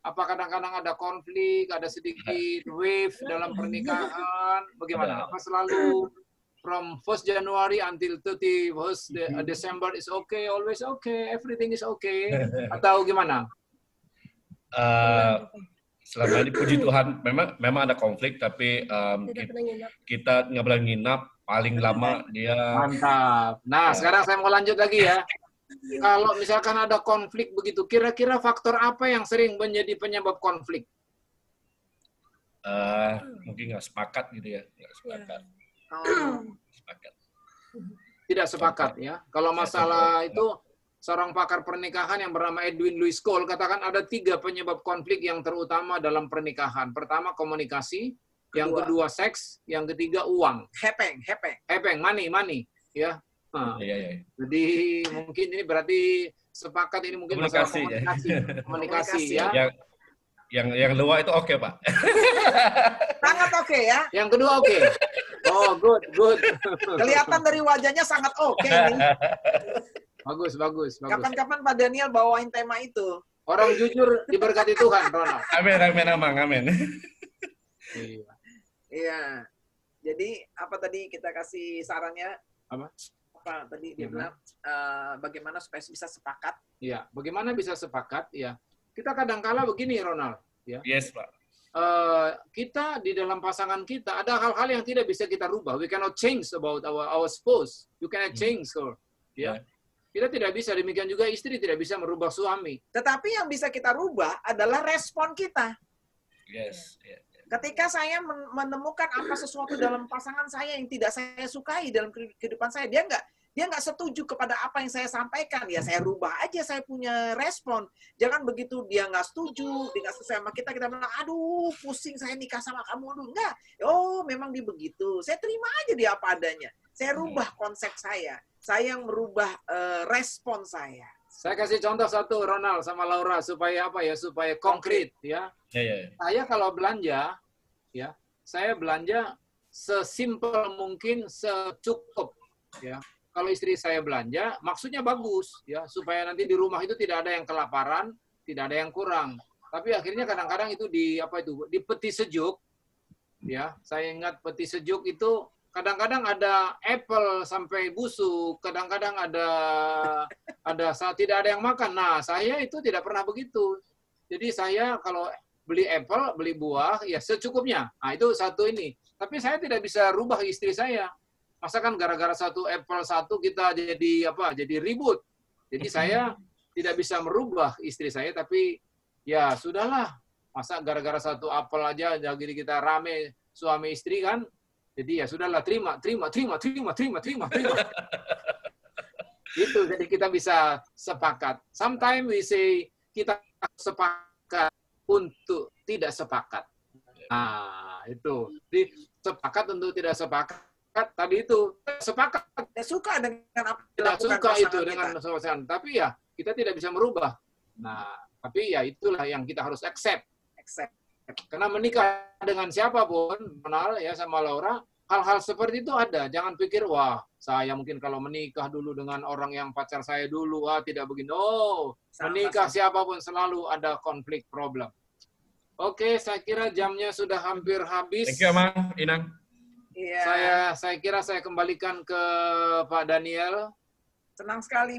apa kadang-kadang ada konflik, ada sedikit wave dalam pernikahan, bagaimana? Apa selalu from 1st January until 31st December is okay, always okay, everything is okay, atau gimana? Selama ini puji Tuhan, memang ada konflik, tapi kita nggak pernah nginap. Paling lama dia. Mantap. Nah, sekarang saya mau lanjut lagi ya. Kalau misalkan ada konflik begitu, kira-kira faktor apa yang sering menjadi penyebab konflik? Mungkin nggak sepakat gitu ya, nggak sepakat. Tidak sepakat ya. Kalau masalah itu, seorang pakar pernikahan yang bernama Edwin Louis Cole katakan ada 3 penyebab konflik yang terutama dalam pernikahan. Pertama, komunikasi. Yang kedua seks, yang ketiga uang. Hepeng, money, ya. Nah, jadi mungkin ini berarti sepakat ini mungkin masalah Komunikasi, ya. komunikasi ya. Yang luar itu oke, Pak. Sangat oke ya. Yang kedua oke. Oh, good. Kelihatan dari wajahnya sangat oke nih. Bagus. Kapan-kapan Pak Daniel bawain tema itu. Orang jujur diberkati Tuhan, Ronald. Amin, amin. Iya. Jadi apa tadi kita kasih sarannya? Apa tadi dia bilang bagaimana supaya bisa sepakat? Iya, bagaimana bisa sepakat? Ya, kita kadang-kala begini, Ronald. Ya. Yes, Pak. Kita di dalam pasangan kita ada hal-hal yang tidak bisa kita rubah. We cannot change about our spouse. You cannot change her. Ya. Kita tidak bisa, demikian juga istri tidak bisa merubah suami. Tetapi yang bisa kita rubah adalah respon kita. Yes. Ketika saya menemukan apa sesuatu dalam pasangan saya yang tidak saya sukai dalam kehidupan saya, dia nggak setuju kepada apa yang saya sampaikan, ya saya rubah aja, saya punya respon. Jangan begitu dia nggak setuju, dia nggak sesuai sama kita bilang, aduh pusing saya nikah sama kamu, aduh enggak. Oh memang dia begitu, saya terima aja dia apa adanya. Saya rubah konsep saya merubah respon saya. Saya kasih contoh satu, Ronald sama Laura, supaya apa ya, supaya konkret ya. Saya kalau belanja, ya, saya belanja sesimpel mungkin, secukup, ya. Kalau istri saya belanja, maksudnya bagus, ya, supaya nanti di rumah itu tidak ada yang kelaparan, tidak ada yang kurang. Tapi akhirnya kadang-kadang itu di peti sejuk, ya. Saya ingat peti sejuk itu kadang-kadang ada apple sampai busuk, kadang-kadang ada saat tidak ada yang makan. Nah, saya itu tidak pernah begitu. Jadi saya kalau beli apple, beli buah, ya secukupnya. Nah, itu satu ini. Tapi saya tidak bisa rubah istri saya. Masa kan gara-gara satu apple satu kita jadi ribut. Jadi saya tidak bisa merubah istri saya, tapi ya sudahlah. Masa gara-gara satu apel aja jadi kita rame suami istri kan. Jadi ya sudahlah, terima. Itu, jadi kita bisa sepakat. Sometimes we say kita sepakat untuk tidak sepakat. Nah, itu. Jadi sepakat untuk tidak sepakat. Tadi itu sepakat. Tidak suka dengan apa yang tidak suka itu kita. dengan pasangan. Tapi ya kita tidak bisa merubah. Nah, tapi ya itulah yang kita harus accept. Karena menikah dengan siapapun, kenal ya sama Laura, hal-hal seperti itu ada. Jangan pikir, wah, saya mungkin kalau menikah dulu dengan orang yang pacar saya dulu, wah tidak begini. Oh, menikah siapapun selalu ada konflik problem. Oke, saya kira jamnya sudah hampir habis. Thank you, Mang Inang. Iya. Saya kira saya kembalikan ke Pak Daniel. Senang sekali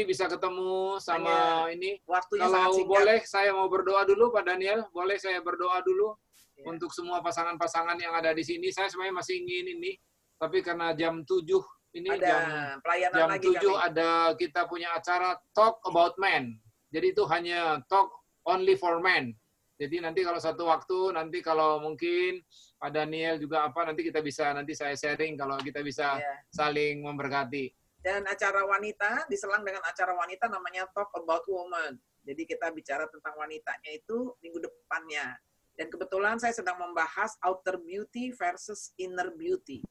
bisa ketemu sama ini. Waktunya kalau boleh saya mau berdoa dulu, Pak Daniel. Boleh saya berdoa dulu untuk semua pasangan-pasangan yang ada di sini. Saya sebenarnya masih ingin ini, tapi karena jam 7 ini ada jam 7 ada kita punya acara Talk About Men. Jadi itu hanya talk only for men. Jadi nanti kalau satu waktu, nanti kalau mungkin Pak Daniel juga nanti kita bisa, nanti saya sharing kalau kita bisa saling memberkati. Dan acara wanita, diselang dengan acara wanita namanya Talk About Woman. Jadi kita bicara tentang wanitanya itu minggu depannya. Dan kebetulan saya sedang membahas outer beauty versus inner beauty.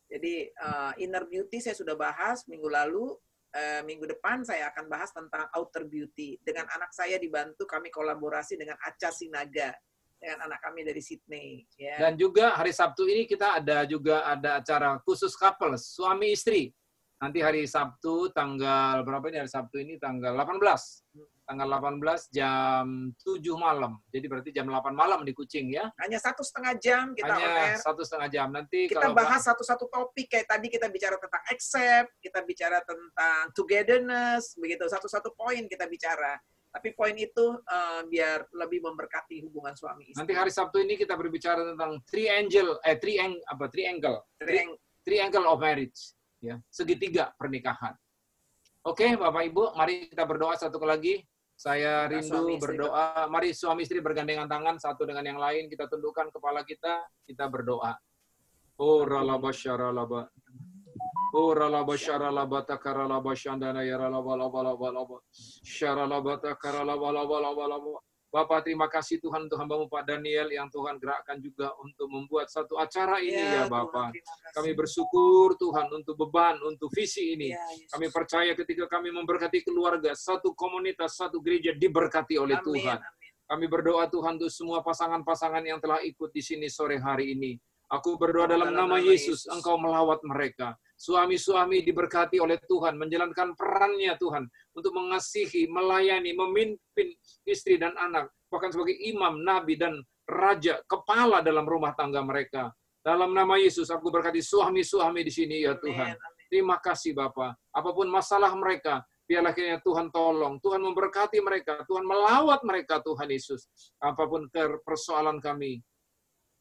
Jadi inner beauty saya sudah bahas minggu lalu. Minggu depan saya akan bahas tentang outer beauty. Dengan anak saya dibantu, kami kolaborasi dengan Acha Sinaga. Dengan anak kami dari Sydney. Ya. Dan juga hari Sabtu ini kita ada acara khusus couples, suami istri. Nanti hari Sabtu tanggal berapa ini? Hari Sabtu ini tanggal 18. Tanggal 18 jam 7 malam. Jadi berarti jam 8 malam di Kucing ya. Hanya 1,5 jam kita Hanya 1,5 jam. Nanti kita bahas satu-satu topik. Kayak tadi kita bicara tentang accept, kita bicara tentang togetherness, begitu. Satu-satu poin kita bicara. Tapi poin itu biar lebih memberkati hubungan suami istri. Nanti hari Sabtu ini kita berbicara tentang triangle of marriage. Ya, segitiga pernikahan. Oke, Bapak Ibu, mari kita berdoa satu lagi. Saya rindu berdoa. Mari suami istri bergandengan tangan satu dengan yang lain. Kita tundukkan kepala kita berdoa. Oh, ralaba syaralaba. Oh, ralaba syaralaba takaralaba syandana yaralaba laba laba laba. Syaralaba takaralaba laba laba laba. Bapak, terima kasih Tuhan untuk hamba-Mu Pak Daniel yang Tuhan gerakkan juga untuk membuat satu acara ini ya Bapak. Kami bersyukur Tuhan untuk beban, untuk visi ini. Kami percaya ketika kami memberkati keluarga, satu komunitas, satu gereja diberkati oleh Tuhan. Kami berdoa Tuhan untuk semua pasangan-pasangan yang telah ikut di sini sore hari ini. Aku berdoa dalam nama Yesus, Engkau melawat mereka. Suami-suami diberkati oleh Tuhan, menjalankan perannya Tuhan, untuk mengasihi, melayani, memimpin istri dan anak, bahkan sebagai imam, nabi, dan raja, kepala dalam rumah tangga mereka. Dalam nama Yesus, aku berkati suami-suami di sini ya Tuhan. Terima kasih Bapa. Apapun masalah mereka, biarlah kiranya Tuhan tolong. Tuhan memberkati mereka. Tuhan melawat mereka Tuhan Yesus. Apapun persoalan kami,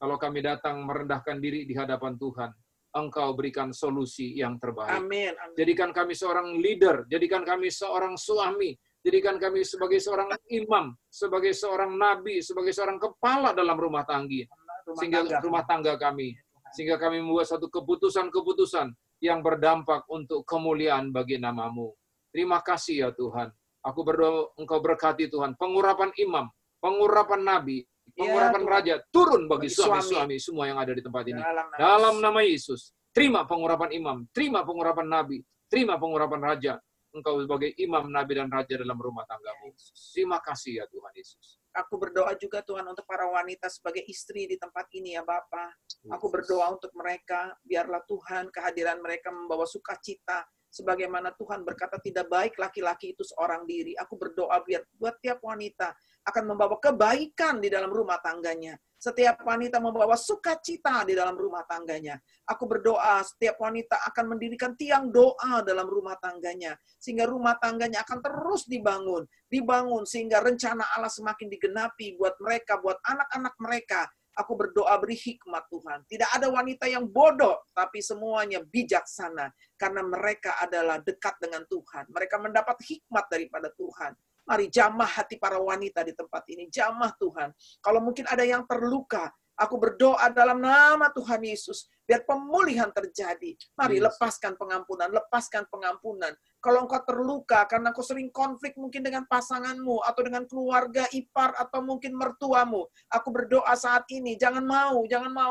kalau kami datang merendahkan diri di hadapan Tuhan, Engkau berikan solusi yang terbaik. Amin. Jadikan kami seorang leader, jadikan kami seorang suami, jadikan kami sebagai seorang imam, sebagai seorang nabi, sebagai seorang kepala dalam rumah tangga kami. Sehingga kami membuat satu keputusan-keputusan yang berdampak untuk kemuliaan bagi nama-Mu. Terima kasih ya Tuhan. Aku berdoa Engkau berkati Tuhan. Pengurapan imam, pengurapan nabi, pengurapan raja turun bagi suami-suami semua yang ada di tempat ini. Dalam nama Yesus, terima pengurapan imam, terima pengurapan nabi, terima pengurapan raja. Engkau sebagai imam, nabi, dan raja dalam rumah tanggamu. Terima kasih ya Tuhan Yesus. Aku berdoa juga Tuhan untuk para wanita sebagai istri di tempat ini ya Bapa. Aku berdoa untuk mereka, biarlah Tuhan kehadiran mereka membawa sukacita. Sebagaimana Tuhan berkata tidak baik laki-laki itu seorang diri. Aku berdoa biar buat tiap wanita akan membawa kebaikan di dalam rumah tangganya. Setiap wanita membawa sukacita di dalam rumah tangganya. Aku berdoa setiap wanita akan mendirikan tiang doa dalam rumah tangganya. Sehingga rumah tangganya akan terus dibangun. Dibangun sehingga rencana Allah semakin digenapi buat mereka, buat anak-anak mereka. Aku berdoa beri hikmat Tuhan. Tidak ada wanita yang bodoh, tapi semuanya bijaksana. Karena mereka adalah dekat dengan Tuhan. Mereka mendapat hikmat daripada Tuhan. Mari jamah hati para wanita di tempat ini. Jamah Tuhan. Kalau mungkin ada yang terluka, aku berdoa dalam nama Tuhan Yesus. Biar pemulihan terjadi. Mari lepaskan pengampunan. Lepaskan pengampunan. Kalau engkau terluka karena engkau sering konflik mungkin dengan pasanganmu atau dengan keluarga ipar atau mungkin mertuamu. Aku berdoa saat ini, jangan mau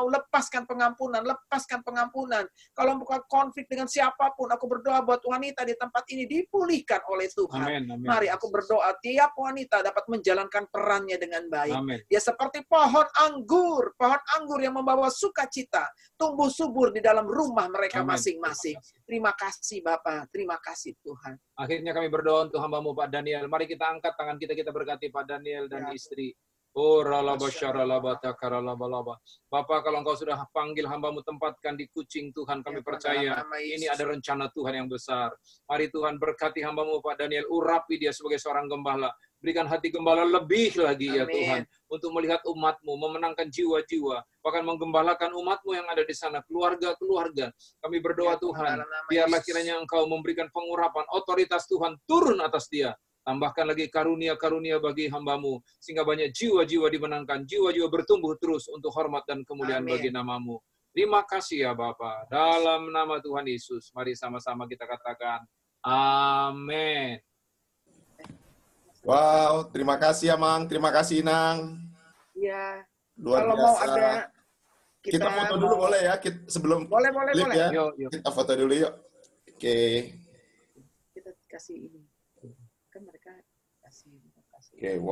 lepaskan pengampunan. Kalau engkau konflik dengan siapapun, aku berdoa buat wanita di tempat ini dipulihkan oleh Tuhan. Amin. Mari aku berdoa tiap wanita dapat menjalankan perannya dengan baik. Amin. Dia seperti pohon anggur yang membawa sukacita, tumbuh subur di dalam rumah mereka masing-masing. Terima kasih Bapak, terima kasih Tuhan. Akhirnya kami berdoa untuk hamba-Mu Pak Daniel. Mari kita angkat tangan kita berkati Pak Daniel dan istri. Oh, Bapak, kalau Engkau sudah panggil hamba-Mu tempatkan di Kucing Tuhan, kami percaya ini ada rencana Tuhan yang besar. Mari Tuhan berkati hamba-Mu Pak Daniel, urapi dia sebagai seorang gembala. Berikan hati gembala lebih lagi ya Tuhan, untuk melihat umat-Mu, memenangkan jiwa-jiwa, bahkan menggembalakan umat-Mu yang ada di sana, keluarga-keluarga. Kami berdoa Tuhan, biarlah kiranya Engkau memberikan pengurapan, otoritas Tuhan turun atas dia. Tambahkan lagi karunia-karunia bagi hamba-Mu, sehingga banyak jiwa-jiwa dimenangkan, jiwa-jiwa bertumbuh terus untuk hormat dan kemuliaan bagi nama-Mu. Terima kasih ya Bapa. Dalam nama Tuhan Yesus, mari sama-sama kita katakan, amin. Wow, terima kasih ya Mang, terima kasih Inang. Iya. Luar kalau biasa. mau ada kita foto dulu boleh ya, sebelum boleh. Ya. Yuk. Kita foto dulu yuk. Oke. Kita kasih ini. Kan mereka kasih. Oke, 1,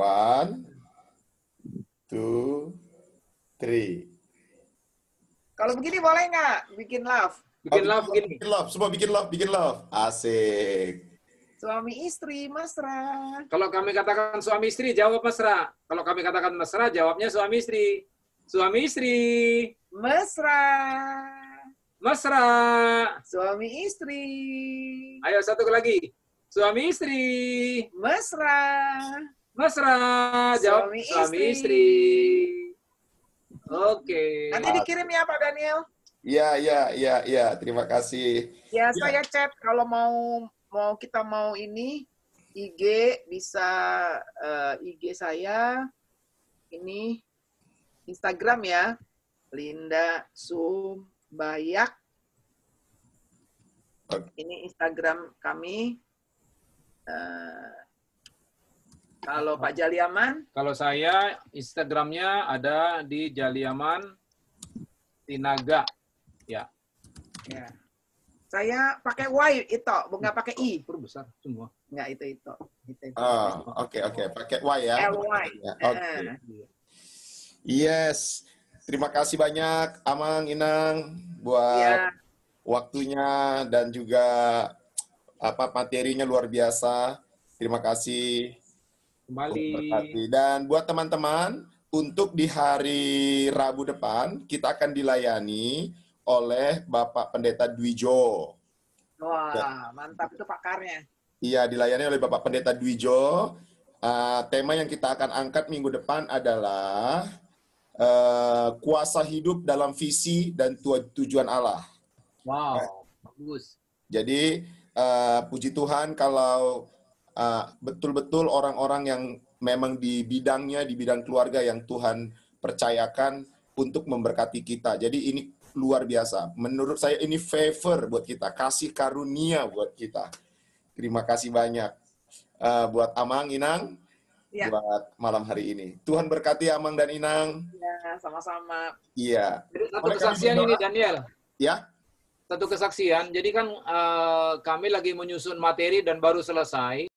2, 3. Kalau begini boleh nggak? Bikin love. Bikin love begini. Bikin love, semua bikin love. Asik. Suami istri mesra. Kalau kami katakan suami istri, jawab mesra. Kalau kami katakan mesra, jawabnya suami istri. Suami istri. Mesra. Mesra. Suami istri. Ayo satu lagi. Suami istri. Mesra. Mesra. Jawab suami istri. Oke. Nanti dikirim ya Pak Daniel. Iya. Terima kasih. Ya, saya chat kalau mau kita mau ini IG bisa IG saya ini Instagram ya, Linda Sumbayak. Ini Instagram kami. Kalau Pak Jaliaman? Kalau saya Instagramnya ada di Jaliaman Sinaga. Ya. Ya. Saya pakai Y itu, nggak pakai I. Besar semua. Nggak itu. Oke. Pakai Y ya. LY. Oke. Yes. Terima kasih banyak Amang, Inang buat waktunya dan juga materinya luar biasa. Terima kasih. Kembali. Dan buat teman-teman, untuk di hari Rabu depan kita akan dilayani oleh Bapak Pendeta Dwijo. Wah, mantap itu pakarnya. Iya, dilayani oleh Bapak Pendeta Dwijo. Tema yang kita akan angkat minggu depan adalah kuasa hidup dalam visi dan tujuan Allah. Wow, bagus. Jadi puji Tuhan kalau betul-betul orang-orang yang memang di bidangnya, di bidang keluarga yang Tuhan percayakan untuk memberkati kita. Jadi ini luar biasa. Menurut saya ini favor buat kita, kasih karunia buat kita. Terima kasih banyak buat Amang, Inang, buat malam hari ini. Tuhan berkati Amang dan Inang. Ya, sama-sama. Iya. Satu kesaksian ini, Daniel. Ya. Satu kesaksian. Jadi kan kami lagi menyusun materi dan baru selesai.